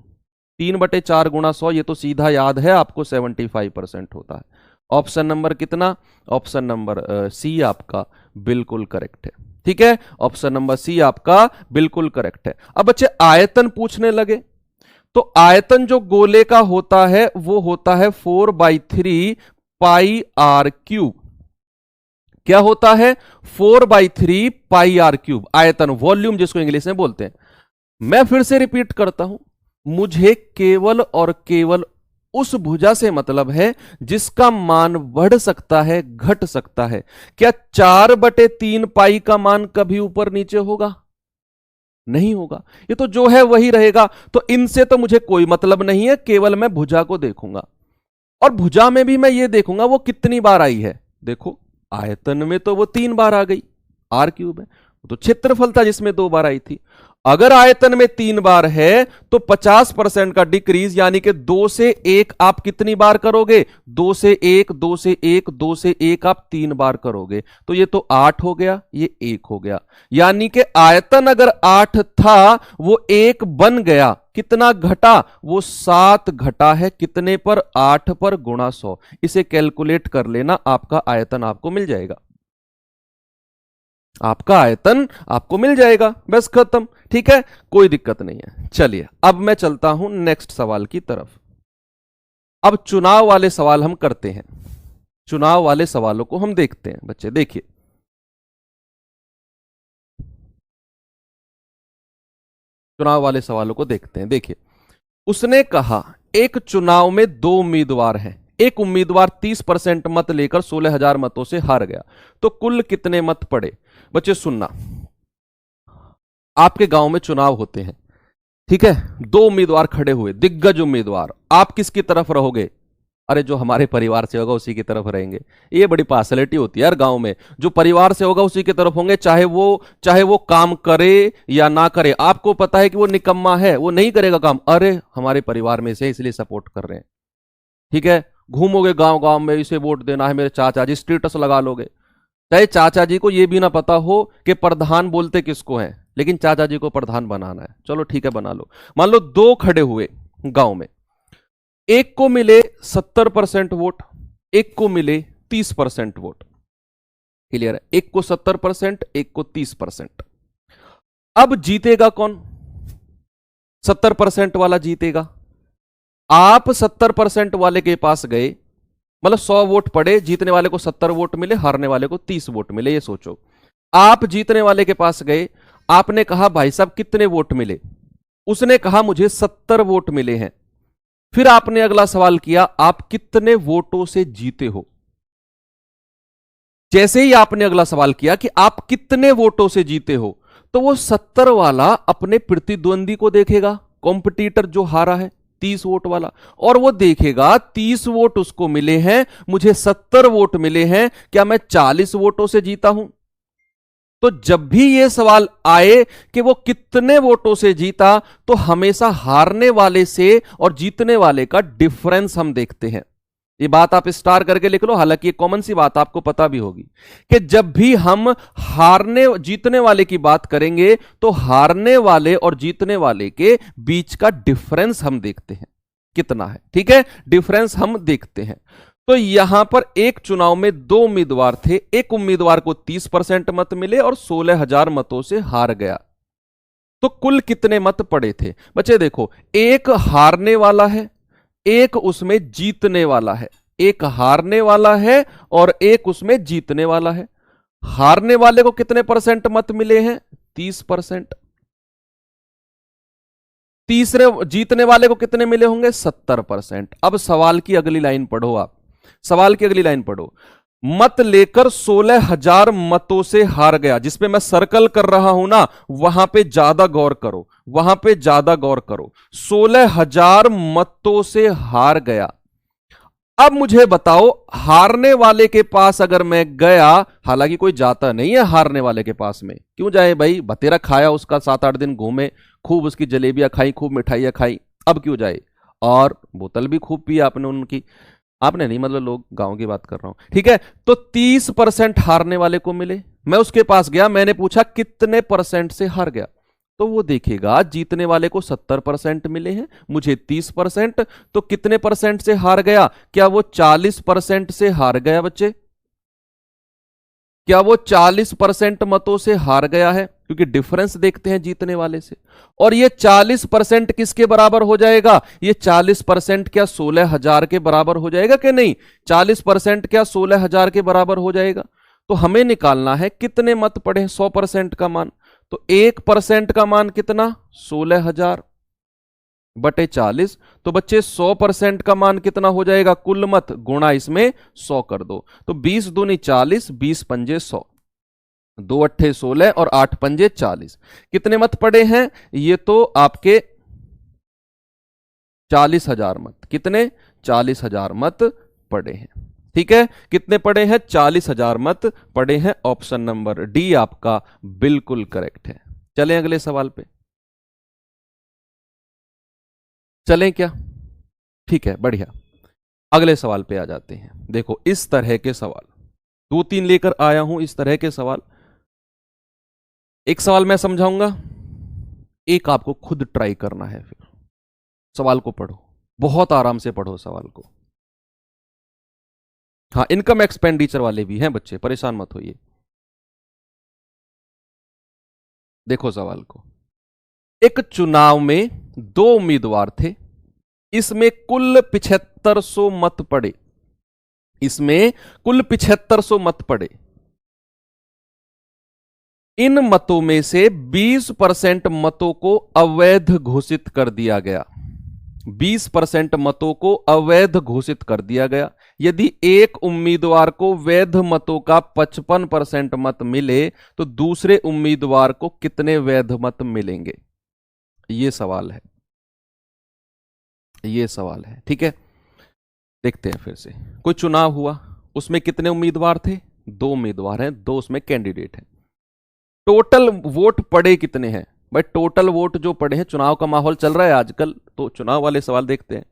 3/4 गुणा 100, ये तो सीधा याद है आपको 75% होता है। ऑप्शन नंबर कितना, ऑप्शन नंबर सी आपका बिल्कुल करेक्ट है, ठीक है। ऑप्शन नंबर सी आपका बिल्कुल करेक्ट है। अब बच्चे आयतन पूछने लगे, तो आयतन जो गोले का होता है वो होता है 4/3 पाई आर क्यूब, क्या होता है 4/3 पाई आर क्यूब, आयतन वॉल्यूम जिसको इंग्लिश में बोलते हैं। मैं फिर से रिपीट करता हूं, मुझे केवल और केवल उस भुजा से मतलब है जिसका मान बढ़ सकता है, घट सकता है। क्या 4/3 पाई का मान कभी ऊपर नीचे होगा? नहीं होगा, ये तो जो है वही रहेगा। तो इनसे तो मुझे कोई मतलब नहीं है, केवल मैं भुजा को देखूंगा। और भुजा में भी मैं ये देखूंगा वो कितनी बार आई है। देखो आयतन में तो वो 3 बार आ गई, आर क्यूब है, तो क्षेत्रफल था जिसमें 2 बार आई थी। अगर आयतन में 3 बार है तो 50% का डिक्रीज, यानी कि 2 से 1 आप कितनी बार करोगे? 2 से 1, 2 से 1, 2 से 1 आप 3 बार करोगे, तो ये तो 8 हो गया, ये 1 हो गया। यानी कि आयतन अगर 8 था वो 1 बन गया, कितना घटा? वो 7 घटा है, कितने पर? 8 पर गुणा 100। इसे कैलकुलेट कर लेना, आपका आयतन आपको मिल जाएगा, आपका आयतन आपको मिल जाएगा, बस खत्म। ठीक है, कोई दिक्कत नहीं है। चलिए अब मैं चलता हूं नेक्स्ट सवाल की तरफ। अब चुनाव वाले सवाल हम करते हैं, चुनाव वाले सवालों को हम देखते हैं। बच्चे देखिए, चुनाव वाले सवालों को देखते हैं। देखिए, उसने कहा एक चुनाव में 2 उम्मीदवार हैं, एक उम्मीदवार 30% मत लेकर 16,000 मतों से हार गया, तो कुल कितने मत पड़े? बच्चे सुनना, आपके गांव में चुनाव होते हैं, ठीक है, 2 उम्मीदवार खड़े हुए, दिग्गज उम्मीदवार, आप किसकी तरफ रहोगे? अरे जो हमारे परिवार से होगा उसी की तरफ रहेंगे। ये बड़ी पार्शलिटी होती है यार गांव में, जो परिवार से होगा उसी की तरफ होंगे, चाहे वो काम करे या ना करे। आपको पता है कि वो निकम्मा है, वो नहीं करेगा काम, अरे हमारे परिवार में से इसलिए सपोर्ट कर रहे हैं। ठीक है, घूमोगे गांव गांव में, इसे वोट देना है मेरे चाचा जी, स्टेटस लगा लोगे, चाहे चाचा जी को यह भी ना पता हो कि प्रधान बोलते किसको है, लेकिन चाचा जी को प्रधान बनाना है। चलो ठीक है, बना लो। मान लो 2 खड़े हुए गांव में, एक को मिले 70% वोट, एक को मिले 30% वोट। क्लियर है? एक को 70%, एक को 30%। अब जीतेगा कौन? 70% वाला जीतेगा। आप 70% वाले के पास गए, मतलब 100 वोट पड़े, जीतने वाले को 70 वोट मिले, हारने वाले को 30 वोट मिले। ये सोचो, आप जीतने वाले के पास गए, आपने कहा भाई साहब कितने वोट मिले? उसने कहा मुझे 70 वोट मिले हैं। फिर आपने अगला सवाल किया, आप कितने वोटों से जीते हो? जैसे ही आपने अगला सवाल किया कि आप कितने वोटों से जीते हो, तो वो 70 वाला अपने प्रतिद्वंदी को देखेगा, कॉम्पिटिटर जो हारा है 30 वोट वाला, और वो देखेगा 30 वोट उसको मिले हैं, मुझे 70 वोट मिले हैं, क्या मैं 40 वोटों से जीता हूं? तो जब भी ये सवाल आए कि वो कितने वोटों से जीता, तो हमेशा हारने वाले से और जीतने वाले का डिफरेंस हम देखते हैं। ये बात आप स्टार करके लिख लो, हालांकि ये कॉमन सी बात आपको पता भी होगी कि जब भी हम हारने जीतने वाले की बात करेंगे तो हारने वाले और जीतने वाले के बीच का डिफरेंस हम देखते हैं कितना है। ठीक है, डिफरेंस हम देखते हैं। तो यहां पर एक चुनाव में 2 उम्मीदवार थे, एक उम्मीदवार को 30% मत मिले और 16,000 मतों से हार गया, तो कुल कितने मत पड़े थे? बच्चे देखो, एक हारने वाला है, एक उसमें जीतने वाला है, एक हारने वाला है और एक उसमें जीतने वाला है। हारने वाले को कितने परसेंट मत मिले हैं? 30%। तीसरे जीतने वाले को कितने मिले होंगे? 70%। अब सवाल की अगली लाइन पढ़ो, आप सवाल की अगली लाइन पढ़ो। मत लेकर 16,000 मतों से हार गया, जिसपे मैं सर्कल कर रहा हूं ना, वहां पे ज्यादा गौर करो, वहां पे ज्यादा गौर करो। 16,000 मतों से हार गया। अब मुझे बताओ, हारने वाले के पास अगर मैं गया, हालांकि कोई जाता नहीं है हारने वाले के पास में, क्यों जाए भाई, बतेरा खाया उसका, 7-8 दिन घूमे, खूब उसकी जलेबियां खाई, खूब मिठाइयां खाई, अब क्यों जाए? और बोतल भी खूब पी आपने उनकी, आपने नहीं, मतलब लोग, गांव की बात कर रहा हूं। ठीक है, तो 30% हारने वाले को मिले, मैं उसके पास गया, मैंने पूछा कितने परसेंट से हार गया, तो वो देखेगा जीतने वाले को 70% मिले हैं, मुझे 30%, तो कितने परसेंट से हार गया? क्या वो 40% से हार गया? बच्चे, क्या वो 40% मतों से हार गया है? क्योंकि डिफरेंस देखते हैं जीतने वाले से। और ये 40% किसके बराबर हो जाएगा? ये 40% क्या 16,000 के बराबर हो जाएगा कि नहीं? 40% क्या 16,000 के बराबर हो जाएगा? तो हमें निकालना है कितने मत पड़े 100% का मान। तो 1% का मान कितना 16,000 बटे 40। तो बच्चे 100% का मान कितना हो जाएगा कुल मत गुणा इसमें 100 कर दो। तो 20 दूनी 40, 20 पंजे 100, 2 अट्ठे 16 और 8 पंजे 40। कितने मत पड़े हैं ये तो आपके 40,000 मत। कितने 40,000 मत पड़े हैं। ठीक है, कितने पड़े हैं 40,000 मत पड़े हैं। ऑप्शन नंबर डी आपका बिल्कुल करेक्ट है। चलें अगले सवाल पे, चलें क्या? ठीक है, बढ़िया। अगले सवाल पे आ जाते हैं। देखो इस तरह के सवाल 2-3 लेकर आया हूं, इस तरह के सवाल। एक सवाल मैं समझाऊंगा, एक आपको खुद ट्राई करना है। फिर सवाल को पढ़ो, बहुत आराम से पढ़ो सवाल को। हाँ, इनकम एक्सपेंडिचर वाले भी हैं बच्चे, परेशान मत होइए। देखो सवाल को, एक चुनाव में 2 उम्मीदवार थे, इसमें कुल 7500 मत पड़े। इसमें कुल 7500 मत पड़े। इन मतों में से 20% मतों को अवैध घोषित कर दिया गया। 20% मतों को अवैध घोषित कर दिया गया। यदि एक उम्मीदवार को वैध मतों का 55% मत मिले तो दूसरे उम्मीदवार को कितने वैध मत मिलेंगे? ये सवाल है, ये सवाल है। ठीक है, देखते हैं फिर से। कोई चुनाव हुआ, उसमें कितने उम्मीदवार थे? 2 उम्मीदवार हैं, 2 उसमें कैंडिडेट हैं। टोटल वोट पड़े कितने हैं? भाई टोटल वोट जो पड़े हैं, चुनाव का माहौल चल रहा है आजकल, तो चुनाव वाले सवाल देखते हैं।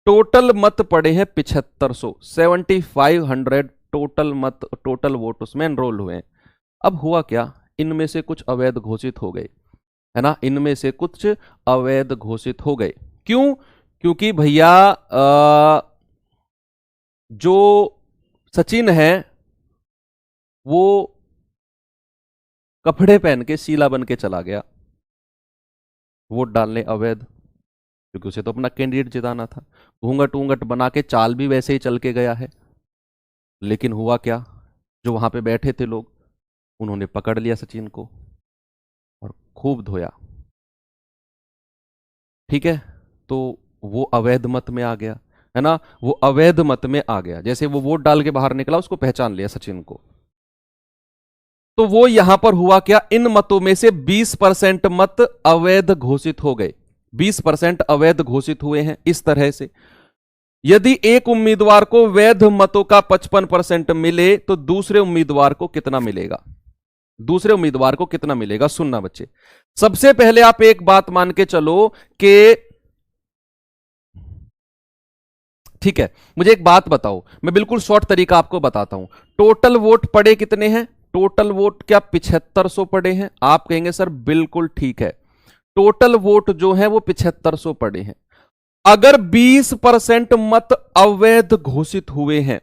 टोटल मत पड़े हैं 7500, 7500 टोटल मत, टोटल वोट उसमें एनरोल हुए हैं। अब हुआ क्या, इनमें से कुछ अवैध घोषित हो गए, है ना? इनमें से कुछ अवैध घोषित हो गए। क्यों? क्योंकि भैया जो सचिन है वो कपड़े पहन के शीला बन के चला गया वोट डालने अवैध, क्योंकि उसे तो अपना कैंडिडेट जिताना था। घूंघट ऊंघट बना के चाल भी वैसे ही चल के गया है। लेकिन हुआ क्या, जो वहां पे बैठे थे लोग, उन्होंने पकड़ लिया सचिन को और खूब धोया। ठीक है, तो वो अवैध मत में आ गया, है ना? वो अवैध मत में आ गया। जैसे वो वोट डाल के बाहर निकला, उसको पहचान लिया सचिन को। तो वो यहां पर हुआ क्या, इन मतों में से 20% मत अवैध घोषित हो गए। 20% अवैध घोषित हुए हैं। इस तरह से यदि एक उम्मीदवार को वैध मतों का 55% मिले तो दूसरे उम्मीदवार को कितना मिलेगा? दूसरे उम्मीदवार को कितना मिलेगा? सुनना बच्चे, सबसे पहले आप एक बात मान के चलो कि, ठीक है, मुझे एक बात बताओ, मैं बिल्कुल शॉर्ट तरीका आपको बताता हूं। टोटल वोट पड़े कितने हैं? टोटल वोट क्या 7500 पड़े हैं? आप कहेंगे सर बिल्कुल ठीक है, टोटल वोट जो है वो 7500 पड़े हैं। अगर 20% मत अवैध घोषित हुए हैं,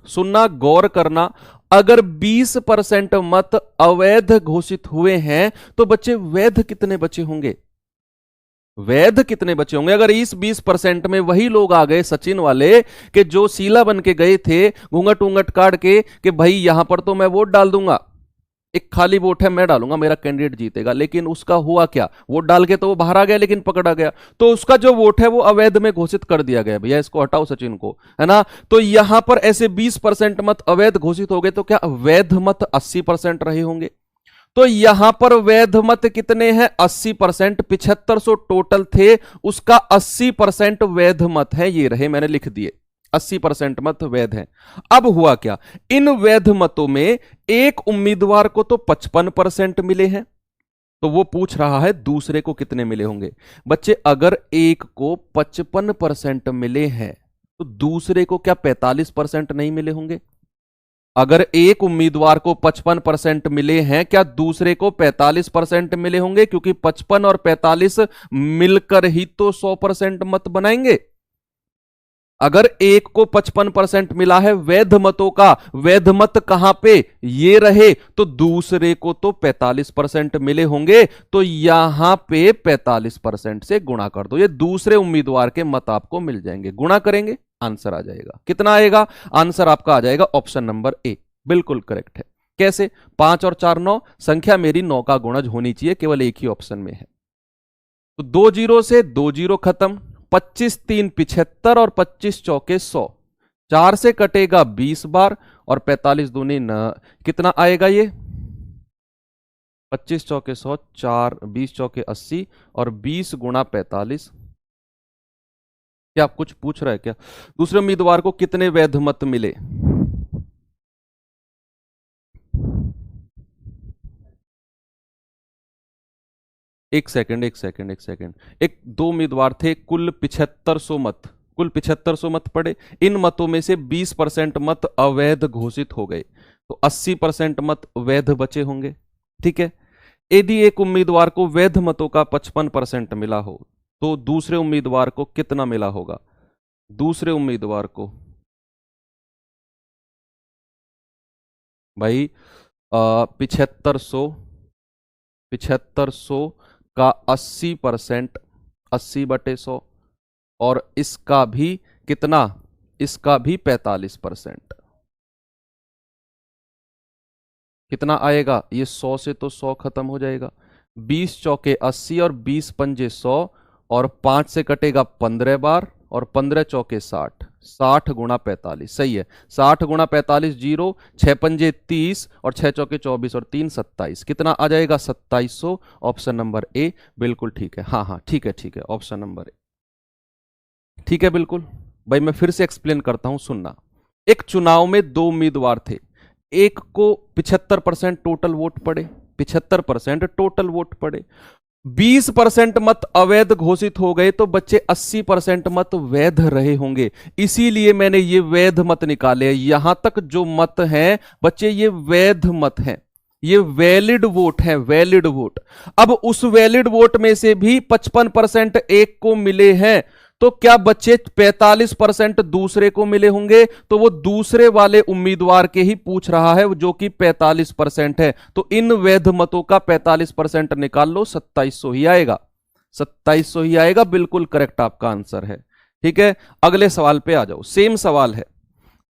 सुनना गौर करना, अगर 20% मत अवैध घोषित हुए हैं तो बच्चे वैध कितने बचे होंगे? वैध कितने बचे होंगे? अगर इस 20% में वही लोग आ गए सचिन वाले कि जो शीला बन के गए थे घूंघट ऊंघट काट के कि भाई यहां पर तो मैं वोट डाल दूंगा, एक खाली वोट है मैं डालूंगा, मेरा कैंडिडेट जीतेगा। लेकिन उसका हुआ क्या, वोट डाल के तो वो बाहर आ गया लेकिन पकड़ा गया, तो उसका जो वोट है वो अवैध में घोषित कर दिया गया। भैया इसको हटाओ सचिन को, है ना? तो यहां पर ऐसे 20% मत अवैध घोषित हो गए, तो क्या वैध मत 80% रहे होंगे? तो यहां पर वैध मत कितने हैं? 80%। 7500 टोटल थे, उसका 80% वैध मत है, ये रहे, मैंने लिख दिए, 80% मत वैध हैं। अब हुआ क्या, इन वैध मतों में एक उम्मीदवार को तो 55% मिले हैं, तो वो पूछ रहा है दूसरे को कितने मिले होंगे। बच्चे अगर एक को 55% मिले हैं तो दूसरे को क्या 45% नहीं मिले होंगे? अगर एक उम्मीदवार को 55% मिले हैं, क्या दूसरे को 45% मिले होंगे? क्योंकि 55 और 45 मिलकर ही तो 100% मत बनाएंगे। अगर एक को 55% मिला है वैध मतों का, वैध मत कहां पे, ये रहे, तो दूसरे को तो 45% मिले होंगे, तो यहां पे 45% से गुणा कर दो, ये दूसरे उम्मीदवार के मत आपको मिल जाएंगे। गुणा करेंगे, आंसर आ जाएगा। कितना आएगा? आंसर आपका आ जाएगा ऑप्शन नंबर ए, बिल्कुल करेक्ट है। कैसे? 5 और 4 9, संख्या मेरी 9 का गुणज होनी चाहिए, केवल एक ही ऑप्शन में है। तो 2 जीरो से 2 जीरो खत्म, 25 3 75 और 25 चौके 100, 4 से कटेगा 20 बार और 45 दूनी न, कितना आएगा ये? 25 चौके 100, 4 20 चौके 80 और 20 गुणा 45। क्या आप कुछ पूछ रहे हैं क्या? दूसरे उम्मीदवार को कितने वैध मत मिले? एक सेकंड, एक दो उम्मीदवार थे, कुल 7500 मत, कुल 7500 मत पड़े। इन मतों में से 20% मत अवैध घोषित हो गए, तो 80% मत वैध बचे होंगे। ठीक है, यदि एक उम्मीदवार को वैध मतों का 55% मिला हो तो दूसरे उम्मीदवार को कितना मिला होगा? दूसरे उम्मीदवार को भाई 7500 का 80%, 80/100, और इसका भी कितना? इसका भी 45%। कितना आएगा? ये 100 से तो 100 खत्म हो जाएगा, 20 चौके 80 और 20 पंजे 100 और 5 से कटेगा 15 बार और 15 चौके 60, 60 गुणा 45। सही है, 60 गुणा 45 जीरो, 6 पंजे 30 और 6 चौके 24 और 3 27, कितना आ जाएगा? 2700। ऑप्शन नंबर ए बिल्कुल ठीक है। हाँ हाँ ठीक है, ऑप्शन नंबर ए ठीक है बिल्कुल। भाई मैं फिर से एक्सप्लेन करता हूं, सुनना। एक चुनाव में दो उम्मीदवार थे, एक को 75% टोटल वोट पड़े, 75% टोटल वोट पड़े, 20% मत अवैध घोषित हो गए, तो बच्चे 80% मत वैध रहे होंगे। इसीलिए मैंने ये वैध मत निकाले। यहां तक जो मत हैं बच्चे ये वैध मत हैं, ये वैलिड वोट है, वैलिड वोट। अब उस वैलिड वोट में से भी 55% एक को मिले हैं, तो क्या बच्चे 45% दूसरे को मिले होंगे? तो वो दूसरे वाले उम्मीदवार के ही पूछ रहा है, जो कि 45% है। तो इन वैध मतों का 45% निकाल लो, 2700 ही आएगा, 2700 ही आएगा। बिल्कुल करेक्ट आपका आंसर है। ठीक है, अगले सवाल पे आ जाओ। सेम सवाल है,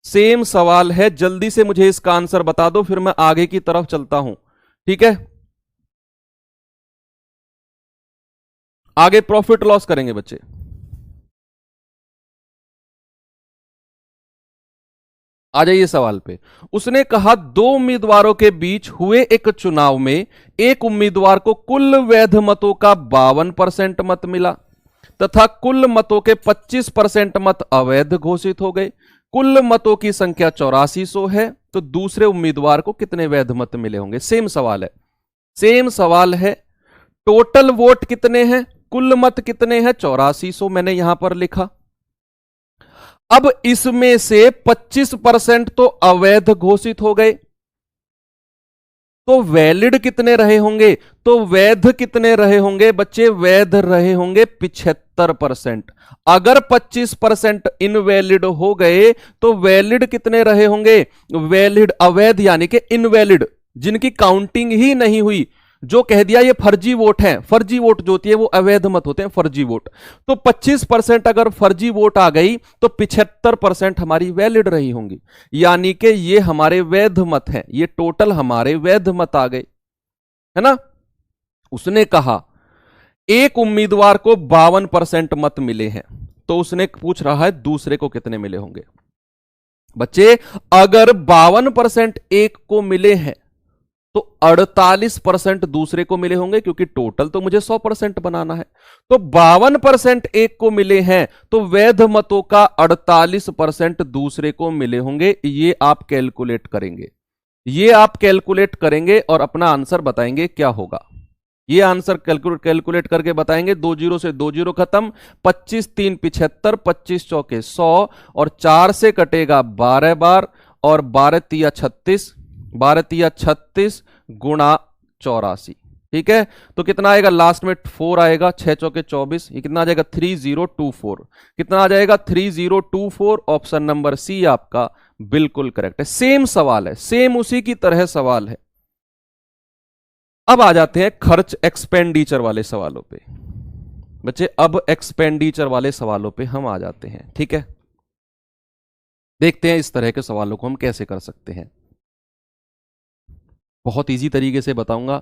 सेम सवाल है, जल्दी से मुझे इसका आंसर बता दो, फिर मैं आगे की तरफ चलता हूं। ठीक है, आगे प्रॉफिट लॉस करेंगे बच्चे। आ जाइए सवाल पे। उसने कहा दो उम्मीदवारों के बीच हुए एक चुनाव में एक उम्मीदवार को कुल वैध मतों का 52% मत मिला तथा कुल मतों के 25% मत अवैध घोषित हो गए। कुल मतों की संख्या 8400 है, तो दूसरे उम्मीदवार को कितने वैध मत मिले होंगे? सेम सवाल है, सेम सवाल है। टोटल वोट कितने हैं? कुल मत कितने हैं? 8400 मैंने यहां पर लिखा। अब इसमें से 25% तो अवैध घोषित हो गए, तो वैलिड कितने रहे होंगे? तो वैध कितने रहे होंगे बच्चे? वैध रहे होंगे 75%। अगर 25% इनवैलिड हो गए तो वैलिड कितने रहे होंगे? वैलिड, अवैध यानी कि इनवैलिड, जिनकी काउंटिंग ही नहीं हुई, जो कह दिया ये फर्जी वोट है। फर्जी वोट जो होती है वो अवैध मत होते हैं, फर्जी वोट। तो 25% अगर फर्जी वोट आ गई तो 75% हमारी वैलिड रही होंगी, यानी कि ये हमारे वैध मत हैं, ये टोटल हमारे वैध मत आ गए, है ना। उसने कहा एक उम्मीदवार को 52% मत मिले हैं, तो उसने पूछ रहा है दूसरे को कितने मिले होंगे। बच्चे अगर 52% एक को मिले हैं तो 48% दूसरे को मिले होंगे, क्योंकि टोटल तो मुझे 100% बनाना है। तो 52% एक को मिले हैं, तो वैध मतों का 48% दूसरे को मिले होंगे। ये आप कैलकुलेट करेंगे, ये आप कैलकुलेट करेंगे और अपना आंसर बताएंगे क्या होगा। ये आंसर कैलकुलेट करके बताएंगे। 2 जीरो से 2 जीरो खत्म, 25 3 75, 25 चौके 100 और 4 से कटेगा 12 बार और 12 तिया 36, 12 तिया 36 गुणा 84। ठीक है, तो कितना आएगा? लास्ट में 4 आएगा, 6 चौके 24, ये कितना आ जाएगा? 3024। कितना आ जाएगा? 3024। ऑप्शन नंबर सी आपका बिल्कुल करेक्ट है। सेम सवाल है, सेम उसी की तरह सवाल है। अब आ जाते हैं खर्च एक्सपेंडिचर वाले सवालों पे बच्चे। अब एक्सपेंडिचर वाले सवालों पे हम आ जाते हैं। ठीक है, देखते हैं इस तरह के सवालों को हम कैसे कर सकते हैं। बहुत इजी तरीके से बताऊंगा।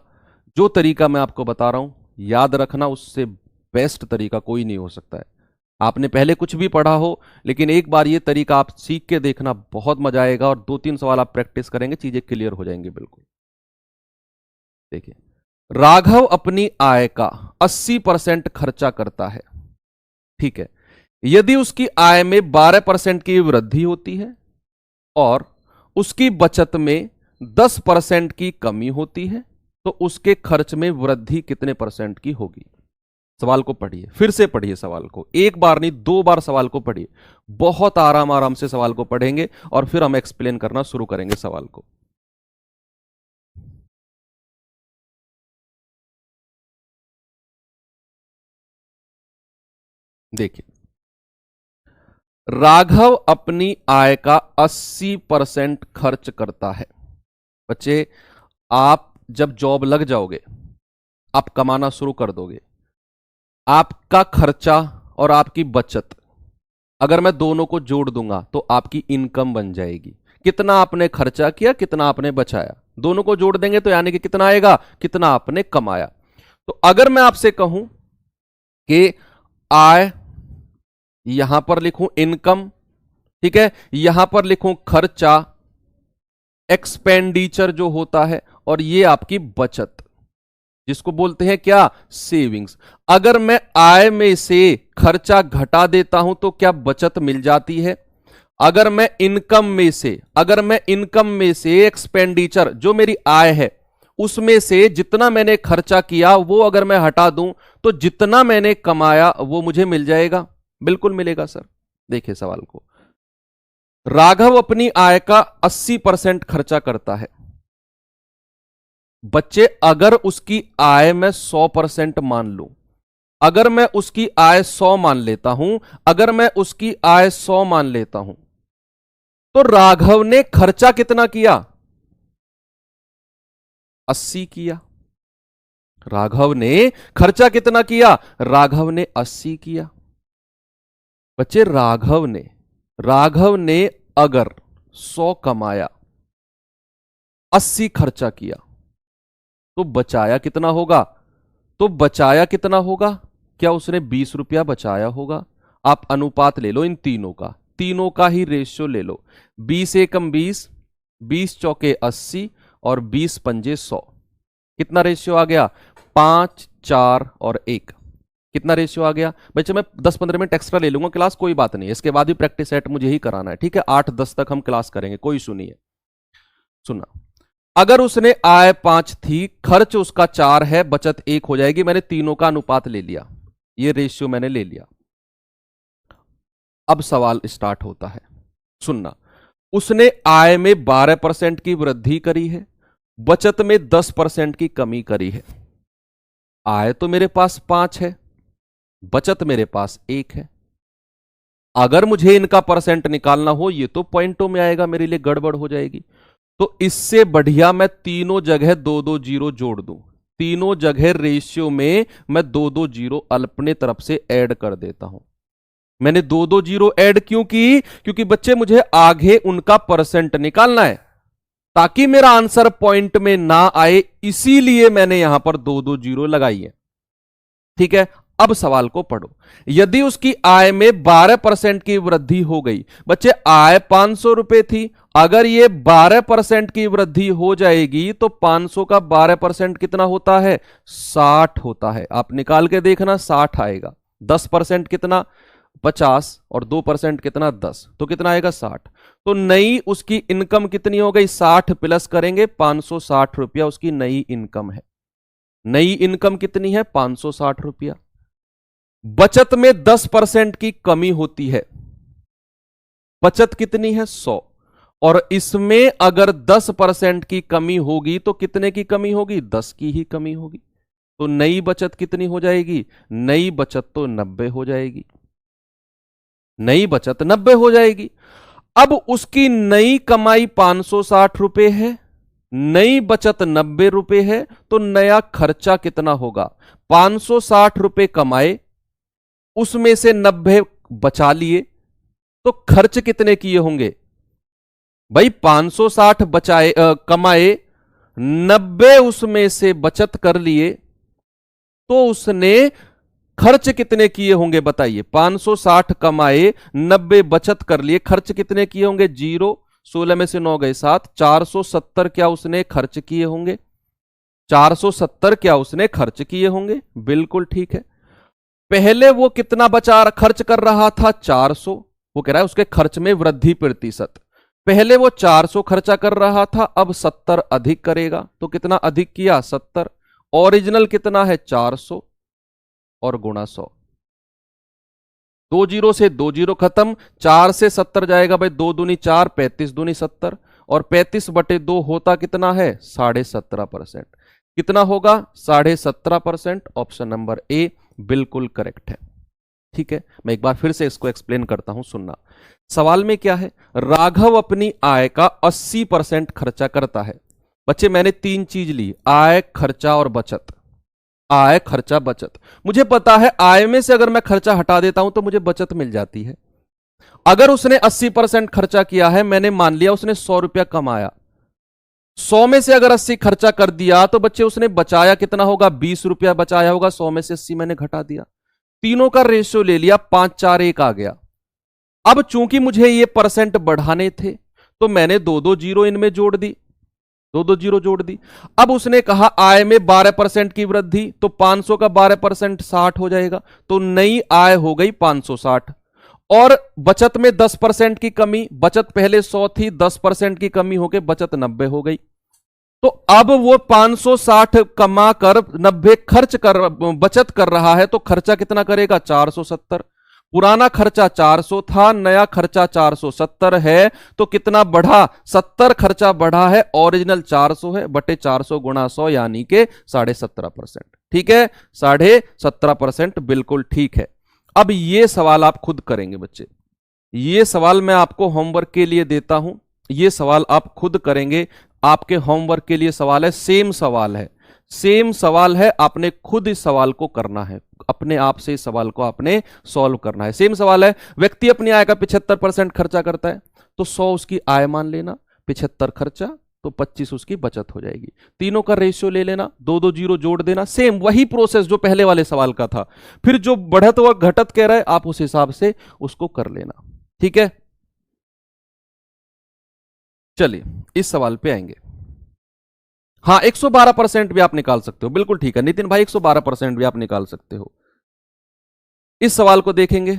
जो तरीका मैं आपको बता रहा हूं, याद रखना, उससे बेस्ट तरीका कोई नहीं हो सकता है। आपने पहले कुछ भी पढ़ा हो, लेकिन एक बार ये तरीका आप सीख के देखना, बहुत मजा आएगा। और 2-3 सवाल आप प्रैक्टिस करेंगे, चीजें क्लियर हो जाएंगी बिल्कुल। देखिए, राघव अपनी आय का 80% खर्चा करता है। ठीक है, यदि उसकी आय में 12% की वृद्धि होती है और उसकी बचत में 10% की कमी होती है, तो उसके खर्च में वृद्धि कितने परसेंट की होगी? सवाल को पढ़िए, फिर से पढ़िए सवाल को, एक बार नहीं 2 बार सवाल को पढ़िए। बहुत आराम आराम से सवाल को पढ़ेंगे और फिर हम एक्सप्लेन करना शुरू करेंगे सवाल को। देखिए, राघव अपनी आय का 80% खर्च करता है। बच्चे, आप जब जॉब लग जाओगे, आप कमाना शुरू कर दोगे, आपका खर्चा और आपकी बचत अगर मैं दोनों को जोड़ दूंगा तो आपकी इनकम बन जाएगी। कितना आपने खर्चा किया, कितना आपने बचाया, दोनों को जोड़ देंगे तो यानी कि कितना आएगा, कितना आपने कमाया। तो अगर मैं आपसे कहूं कि आय, यहां पर लिखूं इनकम, ठीक है, यहां पर लिखूं खर्चा, एक्सपेंडिचर जो होता है, और ये आपकी बचत, जिसको बोलते हैं क्या, सेविंग्स। अगर मैं आय में से खर्चा घटा देता हूं तो क्या बचत मिल जाती है? अगर मैं इनकम में से एक्सपेंडिचर, जो मेरी आय है उसमें से जितना मैंने खर्चा किया वो अगर मैं हटा दूं तो जितना मैंने कमाया वो मुझे मिल जाएगा। बिल्कुल मिलेगा सर। देखिए सवाल को, राघव अपनी आय का 80% खर्चा करता है। बच्चे, अगर उसकी आय मैं 100% मान लूं, अगर मैं उसकी आय 100 मान लेता हूं, अगर मैं उसकी आय 100 मान लेता हूं, तो राघव ने खर्चा कितना किया? 80 किया। राघव ने खर्चा कितना किया? राघव ने 80 किया। बच्चे, राघव ने अगर 100 कमाया, 80 खर्चा किया, तो बचाया कितना होगा? क्या उसने 20 रुपया बचाया होगा? आप अनुपात ले लो इन तीनों का ही रेशियो ले लो। 20 एकम 20, 20 चौके 80 और 20 पंजे 100। कितना रेशियो आ गया? 5, 4 और 1। कितना रेशियो आ गया? बच्चे, मैं 10-15 मिनट एक्स्ट्रा ले लूंगा क्लास, कोई बात नहीं, इसके बाद भी प्रैक्टिस सेट मुझे ही कराना है, ठीक है? 8-10 तक हम क्लास करेंगे, कोई सुनिए, सुना। अगर उसने आय 5 थी, खर्च उसका 4 है, बचत 1 हो जाएगी। मैंने तीनों का अनुपात ले लिया, ये रेशियो मैंने ले लिया। अब सवाल स्टार्ट होता है, सुनना। उसने आय में 12% की वृद्धि करी है, बचत में 10% की कमी करी है। आय तो मेरे पास 5 है, बचत मेरे पास 1 है। अगर मुझे इनका परसेंट निकालना हो, ये तो पॉइंटों में आएगा, मेरे लिए गड़बड़ हो जाएगी। तो इससे बढ़िया मैं तीनों जगह 2-2 जीरो जोड़ दूं। तीनों जगह रेशियो में मैं 2-2 जीरो अपने तरफ से ऐड कर देता हूं। मैंने 2-2 जीरो ऐड क्यों की? क्योंकि बच्चे, मुझे आगे उनका परसेंट निकालना है ताकि मेरा आंसर पॉइंट में ना आए, इसीलिए मैंने यहां पर 2-2 जीरो लगाई है। ठीक है, अब सवाल को पढ़ो। यदि उसकी आय में 12% की वृद्धि हो गई, बच्चे आय 500 रुपए थी, अगर ये 12% की वृद्धि हो जाएगी तो 500 का 12% कितना होता है? 60 होता है। आप निकाल के देखना, 60 आएगा। 10% कितना? 50 और 2% कितना? 10, तो कितना आएगा? 60। तो नई उसकी इनकम कितनी हो गई? 60 प्लस करेंगे 560 रुपया उसकी नई इनकम है। नई इनकम कितनी है? 560 रुपया। बचत में 10% की कमी होती है, बचत कितनी है? 100। और इसमें अगर 10% की कमी होगी तो कितने की कमी होगी? 10 की ही कमी होगी। तो नई बचत कितनी हो जाएगी? नई बचत तो 90 हो जाएगी। नई बचत 90 हो जाएगी। अब उसकी नई कमाई 560 रुपए है, नई बचत 90 रुपए है, तो नया खर्चा कितना होगा? 560 रुपए कमाए, उसमें से 90 बचा लिए, तो खर्च कितने किए होंगे? भाई 560 कमाए, 90 उसमें से बचत कर लिए तो उसने खर्च कितने किए होंगे बताइए। 560 कमाए, 90 बचत कर लिए, खर्च कितने किए होंगे? 0, 16 में से 9 गए 7, 470 क्या उसने खर्च किए होंगे? 470 क्या उसने खर्च किए होंगे? बिल्कुल ठीक है। पहले वो कितना बचा खर्च कर रहा था? 400। वो कह रहा है उसके खर्च में वृद्धि प्रतिशत। पहले वो 400 खर्चा कर रहा था, अब 70 अधिक करेगा, तो कितना अधिक किया? 70। ओरिजिनल कितना है? 400 और गुणा 100। 2 जीरो से 2 जीरो खत्म, 4 से 70 जाएगा भाई, 2 दूनी 4, 35 दूनी 70, और 35/2 होता कितना है? 17.5%। कितना होगा? 17.5%। ऑप्शन नंबर ए बिल्कुल करेक्ट है। ठीक है, मैं एक बार फिर से इसको एक्सप्लेन करता हूं, सुनना। सवाल में क्या है? राघव अपनी आय का 80% खर्चा करता है। बच्चे मैंने 3 चीज ली, आय, खर्चा और बचत। आय, खर्चा, बचत। मुझे पता है आय में से अगर मैं खर्चा हटा देता हूं तो मुझे बचत मिल जाती है। अगर उसने 80% खर्चा किया है, मैंने मान लिया उसने 100 रुपया कमाया, 100 में से अगर 80 खर्चा कर दिया तो बच्चे उसने बचाया कितना होगा? 20 रुपया बचाया होगा। 100 में से 80 मैंने घटा दिया, तीनों का रेशियो ले लिया, 5 4 1 आ गया। अब चूंकि मुझे ये परसेंट बढ़ाने थे तो मैंने 2 जीरो इनमें जोड़ दी, 2 जीरो जोड़ दी। अब उसने कहा आय में 12% की वृद्धि, तो 500 का 12% 60 हो जाएगा, तो नई आय हो गई 560। और बचत में 10% की कमी, बचत पहले 100 थी, 10% की कमी होकर बचत 90 हो गई। तो अब वो 560 कमा कर 90 खर्च कर, बचत कर रहा है, तो खर्चा कितना करेगा? 470। पुराना खर्चा 400 था, नया खर्चा 470 है, तो कितना बढ़ा? 70 खर्चा बढ़ा है। ओरिजिनल 400 है, बटे 400 गुणा 100 यानी के 17.5%। ठीक है, 17.5% बिल्कुल ठीक है। अब ये सवाल आप खुद करेंगे बच्चे, ये सवाल मैं आपको होमवर्क के लिए देता हूं, ये सवाल आप खुद करेंगे। आपके होमवर्क के लिए सवाल है, सेम सवाल है, सेम सवाल है, आपने खुद इस सवाल को करना है, अपने आप से इस सवाल को आपने सॉल्व करना है। सेम सवाल है, व्यक्ति अपनी आय का 75% खर्चा करता है, तो 100 उसकी आय मान लेना, 75 खर्चा, तो 25 उसकी बचत हो जाएगी। तीनों का रेशियो ले लेना, 2 जीरो जोड़ देना, सेम वही प्रोसेस जो पहले वाले सवाल का था। फिर जो बढ़त व घटत कह रहा है आप उस हिसाब से उसको कर लेना। ठीक है, चलिए इस सवाल पे आएंगे। हाँ, 112% भी आप निकाल सकते हो, बिल्कुल ठीक है नितिन भाई, 112% भी आप निकाल सकते हो। इस सवाल को देखेंगे।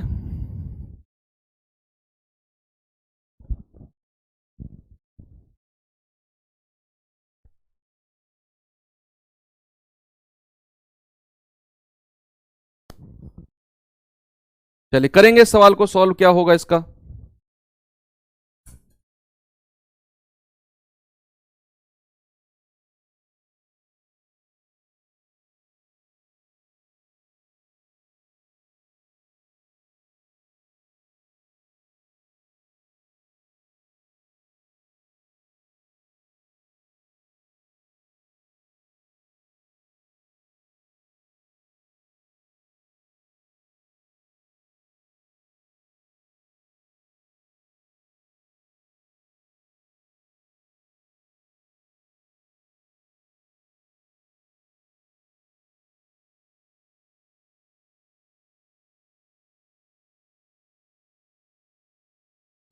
चलिए करेंगे इस सवाल को सॉल्व, क्या होगा इसका।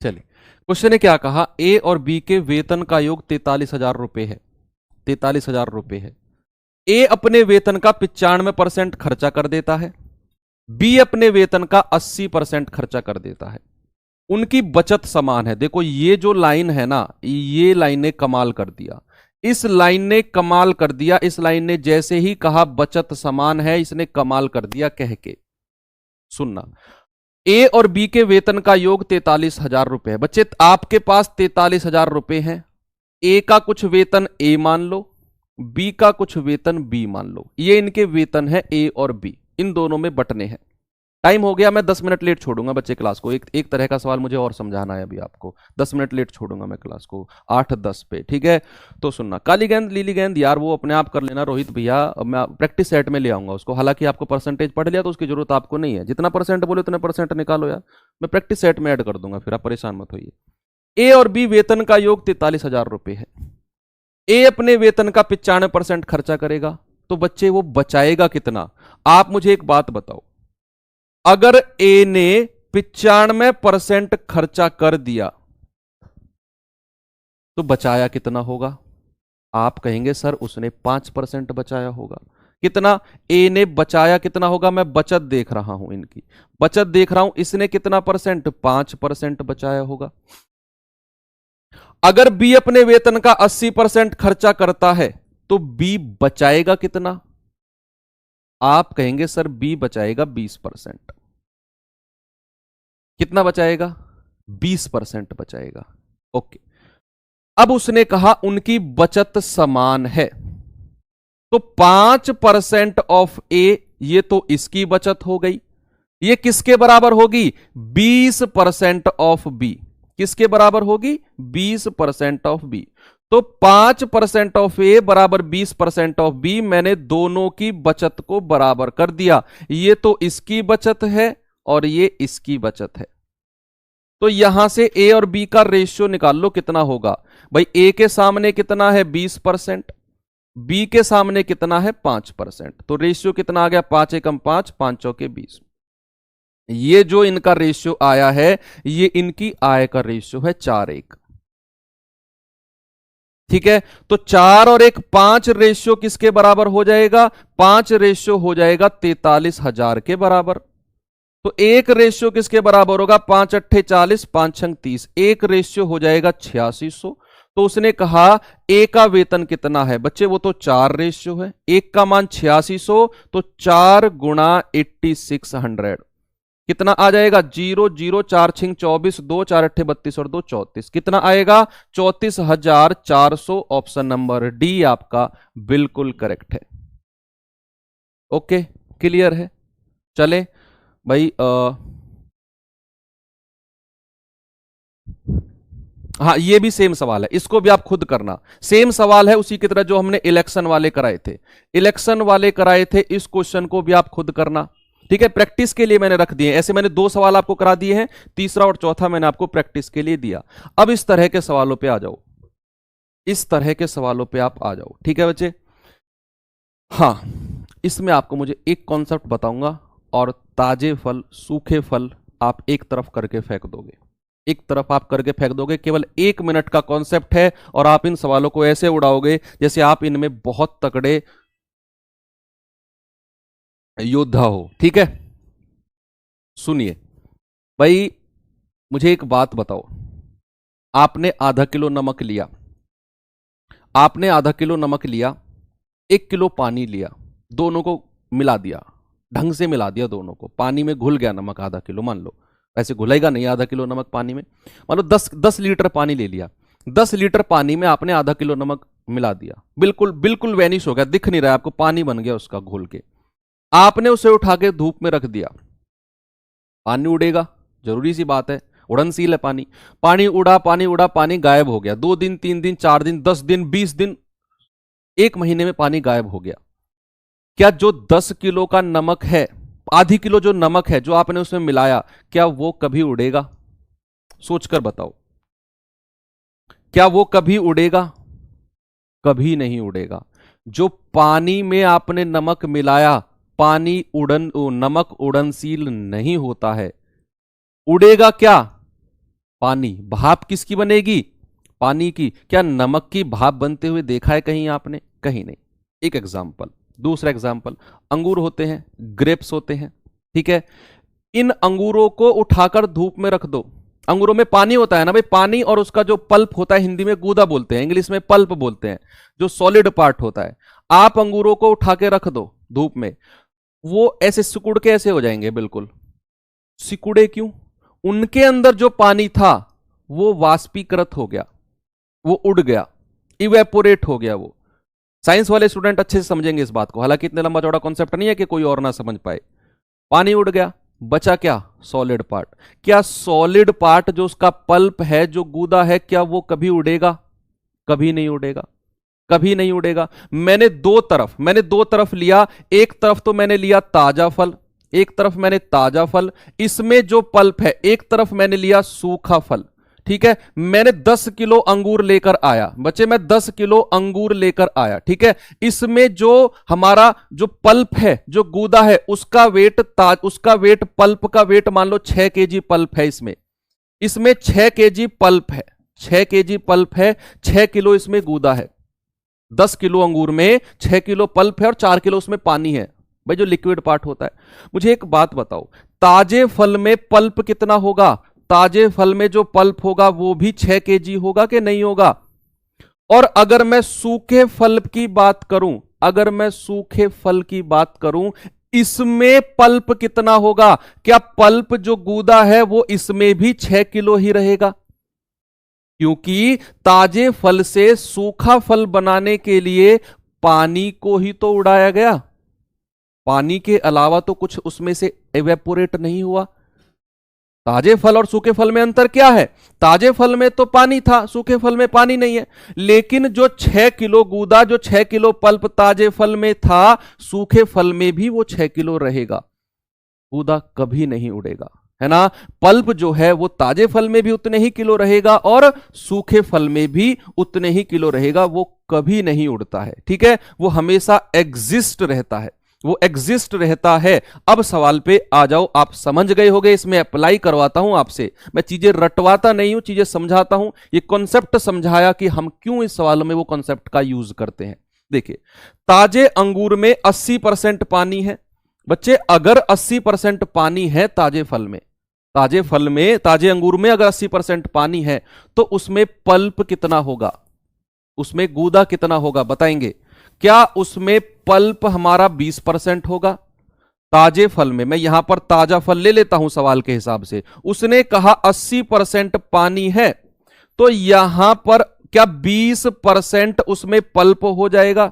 चलिए क्वेश्चन ने क्या कहा, ए और बी के वेतन का योग 43,000 रुपए है, 43,000 रुपए है। ए अपने वेतन का 95% खर्चा कर देता है, बी अपने वेतन का 80% खर्चा कर देता है। उनकी बचत समान है। देखो ये जो लाइन है ना, ये लाइन ने कमाल कर दिया, इस लाइन ने कमाल कर दिया, इस लाइन ने जैसे ही कहा बचत समान है, इसने कमाल कर दिया कह के। सुनना, ए और बी के वेतन का योग 43,000 रुपए है। बच्चे आपके पास 43,000 रुपए हैं, ए का कुछ वेतन ए मान लो, बी का कुछ वेतन बी मान लो, ये इनके वेतन है ए और बी, इन दोनों में बटने हैं। टाइम हो गया, मैं 10 मिनट लेट छोड़ूंगा बच्चे क्लास को, एक तरह का सवाल मुझे और समझाना है अभी आपको, 10 मिनट लेट छोड़ूंगा मैं क्लास को, 8:10 पे। ठीक है, तो सुनना, काली गेंद लीली गेंद यार वो अपने आप कर लेना रोहित भैया, मैं प्रैक्टिस सेट में ले आऊंगा उसको। हालांकि आपको परसेंटेज पढ़ लिया तो उसकी जरूरत आपको नहीं है, जितना परसेंट बोले उतने परसेंट निकालो यार, मैं प्रैक्टिस सेट में ऐड कर दूंगा, फिर आप परेशान मत होइए। ए और बी वेतन का योग 43,000 रुपए है। ए अपने वेतन का 95% खर्चा करेगा, तो बच्चे वो बचाएगा कितना? आप मुझे एक बात बताओ, अगर ए ने 95% खर्चा कर दिया तो बचाया कितना होगा? आप कहेंगे सर उसने 5% बचाया होगा। कितना? ए ने बचाया कितना होगा? मैं बचत देख रहा हूं, इनकी बचत देख रहा हूं, इसने कितना परसेंट? 5% बचाया होगा। अगर बी अपने वेतन का 80% खर्चा करता है तो बी बचाएगा कितना? आप कहेंगे सर बी बचाएगा 20%। कितना बचाएगा? 20% बचाएगा। ओके, अब उसने कहा उनकी बचत समान है, तो 5% ऑफ ए, ये तो इसकी बचत हो गई, ये किसके बराबर होगी? 20% ऑफ बी। किसके बराबर होगी? 20% ऑफ बी। तो 5% ऑफ ए बराबर 20% ऑफ बी। मैंने दोनों की बचत को बराबर कर दिया, ये तो इसकी बचत है और ये इसकी बचत है। तो यहां से ए और बी का रेशियो निकाल लो, कितना होगा भाई? ए के सामने कितना है? 20%, बी के सामने कितना है? 5%। तो रेशियो कितना आ गया? 5 एकम 5, 5 चौके 20। ये जो इनका रेशियो आया है, ये इनकी आय का रेशियो है 4:1। ठीक है, तो 4 और 1 5 रेशियो किसके बराबर हो जाएगा? 5 रेशियो हो जाएगा 43,000 के बराबर। तो एक रेशियो किसके बराबर होगा? 5 अट्ठे 40, 5 छंग 30, एक रेशियो हो जाएगा 8600। तो उसने कहा ए का वेतन कितना है? बच्चे वो तो 4 रेशियो है, एक का मान 8600, तो 4 गुणा 8600 कितना आ जाएगा? 0 0 4 छिंग 24, 2 4 अट्ठे 32 और 2 34, कितना आएगा? 34,400। ऑप्शन नंबर डी आपका बिल्कुल करेक्ट है। ओके, क्लियर है? चले भाई, हाँ ये भी सेम सवाल है, इसको भी आप खुद करना। सेम सवाल है उसी की तरह जो हमने इलेक्शन वाले कराए थे, इलेक्शन वाले कराए थे, इस क्वेश्चन को भी आप खुद करना। ठीक है, प्रैक्टिस के लिए मैंने रख दिए। ऐसे मैंने 2 सवाल आपको करा दिए हैं, तीसरा और चौथा मैंने आपको प्रैक्टिस के लिए दिया। अब इस तरह के सवालों पे आ जाओ, इस तरह के सवालों पे आप आ जाओ। ठीक है बच्चे? हाँ, इसमें आपको मुझे एक कॉन्सेप्ट बताऊंगा, और ताजे फल सूखे फल आप एक तरफ करके फेंक दोगे, एक तरफ आप करके फेंक दोगे। केवल 1 मिनट का कॉन्सेप्ट है, और आप इन सवालों को ऐसे उड़ाओगे जैसे आप इनमें बहुत तगड़े योद्धा हो। ठीक है, सुनिए भाई, मुझे एक बात बताओ, आपने आधा किलो नमक लिया, आपने आधा किलो नमक लिया, 1 किलो पानी लिया, दोनों को मिला दिया, ढंग से मिला दिया दोनों को, पानी में घुल गया नमक आधा किलो, मान लो ऐसे घुलेगा नहीं आधा किलो नमक पानी में, मान लो 10 लीटर पानी ले लिया, 10 लीटर पानी में आपने आधा किलो नमक मिला दिया, बिल्कुल बिल्कुल वैनिश हो गया, दिख नहीं रहा, आपको पानी बन गया उसका घोल के। आपने उसे उठा के धूप में रख दिया, पानी उड़ेगा, जरूरी सी बात है, उड़नशील है पानी। पानी उड़ा, पानी उड़ा, पानी गायब हो गया। 2 दिन, 3 दिन, 4 दिन, 10 दिन, 20 दिन, 1 महीने में पानी गायब हो गया। क्या जो 10 किलो का नमक है, आधी किलो जो नमक है जो आपने उसमें मिलाया, क्या वो कभी उड़ेगा? सोचकर बताओ, क्या वो कभी उड़ेगा? कभी नहीं उड़ेगा। जो पानी में आपने नमक मिलाया, पानी नमक उड़नशील नहीं होता है। उड़ेगा क्या? पानी। भाप किसकी बनेगी? पानी की। क्या नमक की भाप बनते हुए देखा है कहीं आपने? कहीं नहीं। एक एग्जाम्पल। दूसरा एग्जाम्पल, अंगूर होते हैं, ग्रेप्स होते हैं, ठीक है, इन अंगूरों को उठाकर धूप में रख दो। अंगूरों में पानी होता है ना भाई, पानी और उसका जो पल्प होता है, हिंदी में गूदा बोलते हैं, इंग्लिश में पल्प बोलते हैं, जो सॉलिड पार्ट होता है। आप अंगूरों को उठा के रख दो धूप में, वो ऐसे सिकुड़ के ऐसे हो जाएंगे, बिल्कुल सिकुड़े क्यों? उनके अंदर जो पानी था वो वाष्पीकृत हो गया, वो उड़ गया, इवेपोरेट हो गया। वो साइंस वाले स्टूडेंट अच्छे से समझेंगे इस बात को, हालांकि इतने लंबा चौड़ा कॉन्सेप्ट नहीं है कि कोई और ना समझ पाए। पानी उड़ गया, बचा क्या? Solid part. क्या सॉलिड पार्ट जो उसका पल्प है, जो गूदा है, क्या वो कभी उड़ेगा? कभी नहीं उड़ेगा, कभी नहीं उड़ेगा। मैंने दो तरफ लिया, एक तरफ तो मैंने लिया ताजा फल, एक तरफ मैंने ताजा फल, इसमें जो पल्प है, एक तरफ मैंने लिया सूखा फल, ठीक है, मैंने 10 किलो अंगूर लेकर आया बच्चे, मैं 10 किलो अंगूर लेकर आया, ठीक है। इसमें जो हमारा जो पल्प है, जो गूदा है, उसका वेट पल्प का वेट मान लो 6 केजी पल्प है। इसमें 6 केजी पल्प है, 6 केजी पल्प है, 6 किलो इसमें गूदा है। 10 किलो अंगूर में 6 किलो पल्प है और 4 किलो उसमें पानी है, भाई जो लिक्विड पार्ट होता है। मुझे एक बात बताओ, ताजे फल में पल्प कितना होगा? ताजे फल में जो पल्प होगा वो भी 6 केजी होगा कि नहीं होगा? और अगर मैं सूखे फल की बात करूं, इसमें पल्प कितना होगा? क्या पल्प जो गूदा है वो इसमें भी 6 किलो ही रहेगा? क्योंकि ताजे फल से सूखा फल बनाने के लिए पानी को ही तो उड़ाया गया, पानी के अलावा तो कुछ उसमें से एवेपोरेट नहीं हुआ। ताजे फल और सूखे फल में अंतर क्या है? ताजे फल में तो पानी था, सूखे फल में पानी नहीं है। लेकिन जो 6 किलो गूदा, जो 6 किलो पल्प ताजे फल में था, सूखे फल में भी वो 6 किलो रहेगा। गूदा कभी नहीं उड़ेगा, है ना। पल्प जो है वो ताजे फल में भी उतने ही किलो रहेगा और सूखे फल में भी उतने ही किलो रहेगा, वो कभी नहीं उड़ता है, ठीक है। वो हमेशा एग्जिस्ट रहता है, वो एग्जिस्ट रहता है। अब सवाल पे आ जाओ, आप समझ गए होंगे, इसमें अप्लाई करवाता हूं आपसे, मैं चीजें रटवाता नहीं हूं, चीजें समझाता हूं। ये कॉन्सेप्ट समझाया कि हम क्यों इस सवालों में वो कॉन्सेप्ट का यूज करते हैं। देखिए, ताजे अंगूर में 80% पानी है बच्चे। अगर 80% पानी है ताजे फल में, ताजे अंगूर में अगर 80% पानी है, तो उसमें पल्प कितना होगा? उसमें गूदा कितना होगा बताएंगे? क्या उसमें पल्प हमारा 20% होगा? ताजे फल में, मैं यहां पर ताजा फल ले लेता हूं सवाल के हिसाब से, उसने कहा 80% पानी है, तो यहां पर क्या 20% उसमें पल्प हो जाएगा,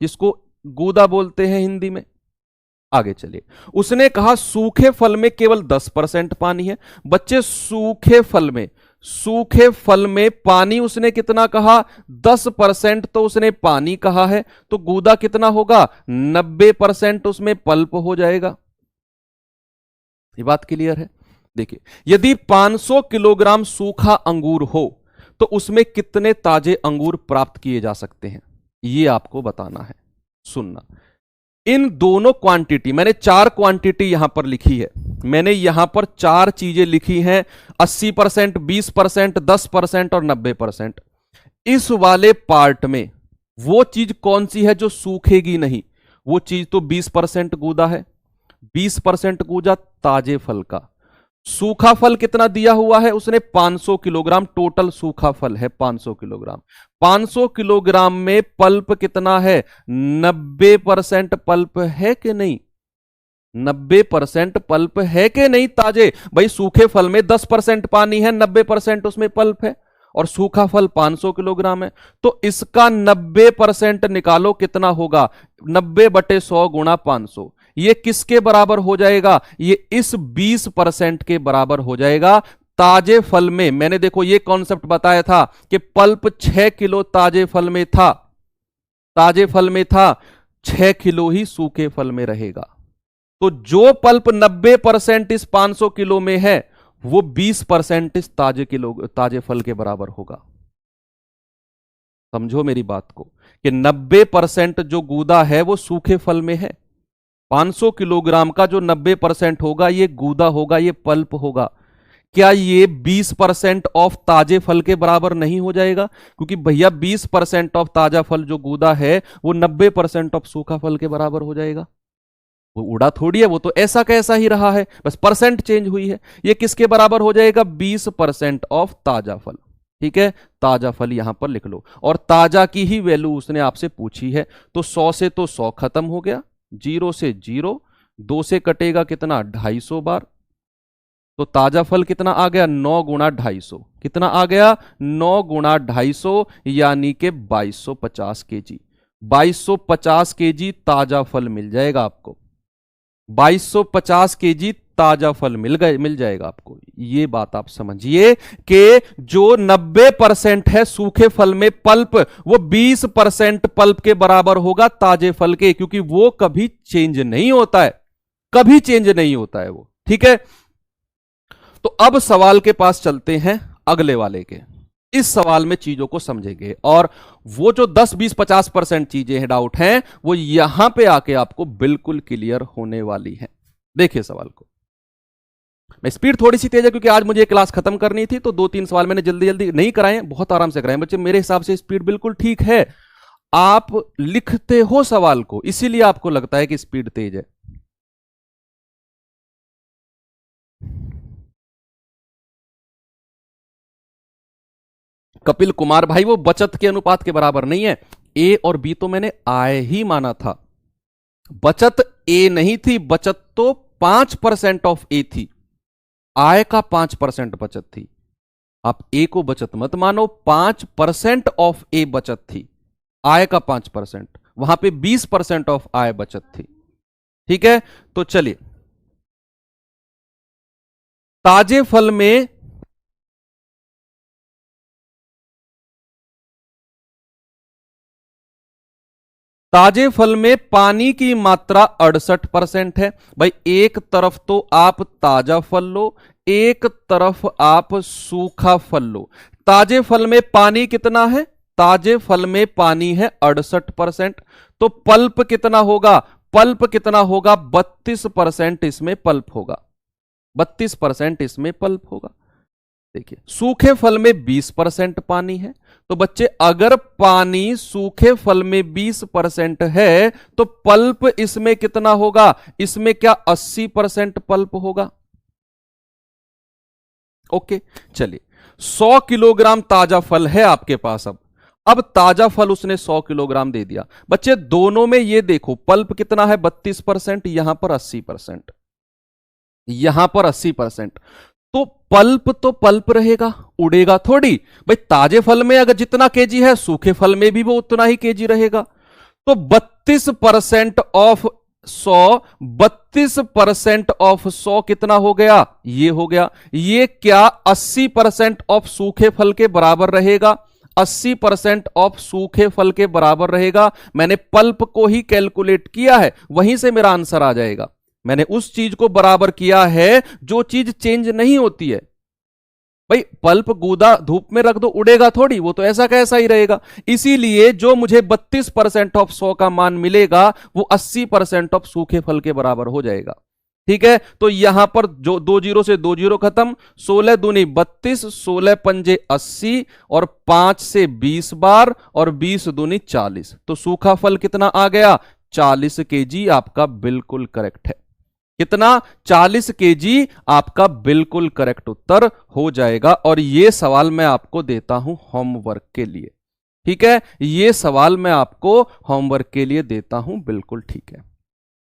जिसको गूदा बोलते हैं हिंदी में। आगे चलिए, उसने कहा सूखे फल में केवल 10% पानी है। बच्चे सूखे फल में पानी उसने कितना कहा? 10% तो उसने पानी कहा है, तो गूदा कितना होगा? 90% उसमें पल्प हो जाएगा। ये बात क्लियर है? देखिए, यदि 500 किलोग्राम सूखा अंगूर हो तो उसमें कितने ताजे अंगूर प्राप्त किए जा सकते हैं, ये आपको बताना है। सुनना, इन दोनों क्वांटिटी, मैंने 4 क्वांटिटी यहां पर लिखी है, मैंने यहां पर 4 चीजें लिखी हैं, 80%, 20%, 10% और 90%। इस वाले पार्ट में वो चीज कौन सी है जो सूखेगी नहीं? वो चीज तो 20% गूदा है, 20% गूदा ताजे फल का। सूखा फल कितना दिया हुआ है उसने? 500 किलोग्राम, टोटल सूखा फल है 500 किलोग्राम। 500 किलोग्राम में पल्प कितना है? 90% पल्प है कि नहीं? 90% पल्प है कि नहीं ताजे? भाई सूखे फल में 10% पानी है, 90% उसमें पल्प है, और सूखा फल 500 किलोग्राम है, तो इसका 90% निकालो, कितना होगा? 90/100 गुणा 500। ये किसके बराबर हो जाएगा? ये इस 20% के बराबर हो जाएगा। ताजे फल में मैंने देखो ये कॉन्सेप्ट बताया था कि पल्प 6 किलो ताजे फल में था, 6 किलो ही सूखे फल में रहेगा। तो जो पल्प 90% इस 500 किलो में है, वो 20% इस ताजे फल के बराबर होगा। समझो मेरी बात को कि 90% जो गूदा है वो सूखे फल में है। 500 किलोग्राम का जो 90% होगा ये गूदा होगा, ये पल्प होगा। क्या ये 20% ऑफ ताजे फल के बराबर नहीं हो जाएगा? क्योंकि भैया 20% ऑफ ताजा फल जो गूदा है वो 90% ऑफ सूखा फल के बराबर हो जाएगा। वो उड़ा थोड़ी है, वो तो ऐसा कैसा ही रहा है, बस परसेंट चेंज हुई है। ये किसके बराबर हो जाएगा? 20% ऑफ ताजा फल। ठीक है, ताजा फल यहां पर लिख लो, और ताजा की ही वैल्यू उसने आपसे पूछी है। तो 100 से तो 100 खत्म हो गया, 0 से 0, 2 से कटेगा कितना? 250 बार। तो ताजा फल कितना आ गया? 9 गुणा 250। कितना आ गया? 9 गुणा 250, यानी कि 2250 केजी। 2250 केजी ताजा फल मिल जाएगा आपको। 2250 केजी ताजा फल मिल जाएगा आपको। ये बात आप समझिए कि जो 90% है सूखे फल में पल्प, वो 20% पल्प के बराबर होगा ताजे फल के, क्योंकि वो कभी चेंज नहीं होता है, कभी चेंज नहीं होता है वो। ठीक है, तो अब सवाल के पास चलते हैं। अगले वाले के। इस सवाल में चीजों को समझेंगे और वो जो 10 20 50% चीजें हैं, डाउट हैं, वो यहां पे आके आपको बिल्कुल क्लियर होने वाली है। देखिए सवाल को, मैं स्पीड थोड़ी सी तेज है क्योंकि आज मुझे क्लास खत्म करनी थी, तो 2-3 सवाल मैंने जल्दी जल्दी नहीं कराए, बहुत आराम से कराए बच्चे। मेरे हिसाब से स्पीड बिल्कुल ठीक है। आप लिखते हो सवाल को, इसीलिए आपको लगता है कि स्पीड तेज है। कपिल कुमार भाई, वो बचत के अनुपात के बराबर नहीं है। ए और बी तो मैंने आय ही माना था, बचत ए नहीं थी, बचत तो 5% ऑफ ए थी, आय का 5% बचत थी। आप ए को बचत मत मानो, 5% ऑफ ए बचत थी, आय का 5%, वहां पे 20% ऑफ आय बचत थी। ठीक है, तो चलिए, ताजे फल में ताजे फल में पानी की मात्रा 68% है। भाई एक तरफ तो आप ताजा फल लो, एक तरफ आप सूखा फल लो। ताजे फल में पानी कितना है? ताजे फल में पानी है 68%। तो पल्प कितना होगा? पल्प कितना होगा? 32% इसमें पल्प होगा, 32% इसमें पल्प होगा। देखिए, सूखे फल में 20% पानी है, तो बच्चे अगर पानी सूखे फल में 20% है तो पल्प इसमें कितना होगा? इसमें क्या 80% पल्प होगा? ओके, चलिए, 100 किलोग्राम ताजा फल है आपके पास। अब ताजा फल उसने 100 किलोग्राम दे दिया। बच्चे दोनों में ये देखो, पल्प कितना है? 32%, यहां पर 80%, यहां पर 80%। तो पल्प रहेगा, उड़ेगा थोड़ी। भाई ताजे फल में अगर जितना केजी है, सूखे फल में भी वो उतना ही केजी रहेगा। तो 32% ऑफ 100, 32% ऑफ 100 कितना हो गया? ये हो गया। ये क्या 80% ऑफ सूखे फल के बराबर रहेगा? 80% ऑफ सूखे फल के बराबर रहेगा। मैंने पल्प को ही कैलकुलेट किया है, वहीं से मेरा आंसर आ जाएगा। मैंने उस चीज को बराबर किया है जो चीज चेंज नहीं होती है। भाई पल्प गूदा धूप में रख दो, उड़ेगा थोड़ी, वो तो ऐसा कैसा ही रहेगा। इसीलिए जो मुझे 32% ऑफ 100 का मान मिलेगा वो 80% ऑफ सूखे फल के बराबर हो जाएगा। ठीक है, तो यहां पर जो 2 जीरो से 2 जीरो खत्म, 16 दूनी 32, 16 पंजे 80 और 5 से 20 बार और 20 दूनी 40। तो सूखा फल कितना आ गया? 40 केजी आपका बिल्कुल करेक्ट है। कितना? 40 केजी आपका बिल्कुल करेक्ट उत्तर हो जाएगा। और यह सवाल मैं आपको देता हूं होमवर्क के लिए। ठीक है, यह सवाल मैं आपको होमवर्क के लिए देता हूं, बिल्कुल ठीक है।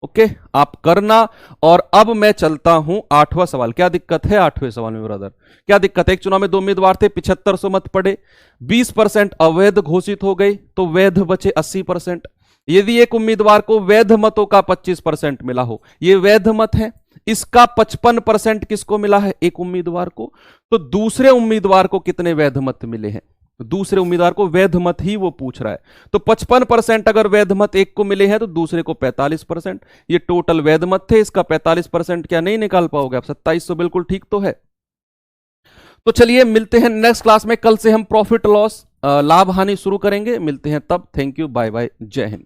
ओके, आप करना। और अब मैं चलता हूं 8वां सवाल। क्या दिक्कत है 8वें सवाल में ब्रदर? क्या दिक्कत है? एक चुनाव में 2 उम्मीदवार थे, 7500 मत पड़े, 20% अवैध घोषित हो गए, तो वैध बचे 80%। यदि एक उम्मीदवार को वैध मतों का 25% मिला हो, यह वैध मत है, इसका 55% किसको मिला है? एक उम्मीदवार को। तो दूसरे उम्मीदवार को कितने वैध मत मिले हैं? दूसरे उम्मीदवार को वैध मत ही वो पूछ रहा है। तो 55% अगर वैध मत एक को मिले हैं तो दूसरे को 45%। ये टोटल वैध मत थे, इसका 45% क्या नहीं निकाल पाओगे आप? 2700 बिल्कुल ठीक तो है। तो चलिए मिलते हैं नेक्स्ट क्लास में। कल से हम प्रॉफिट लॉस, लाभ हानि शुरू करेंगे। मिलते हैं तब। थैंक यू, बाय बाय, जय हिंद।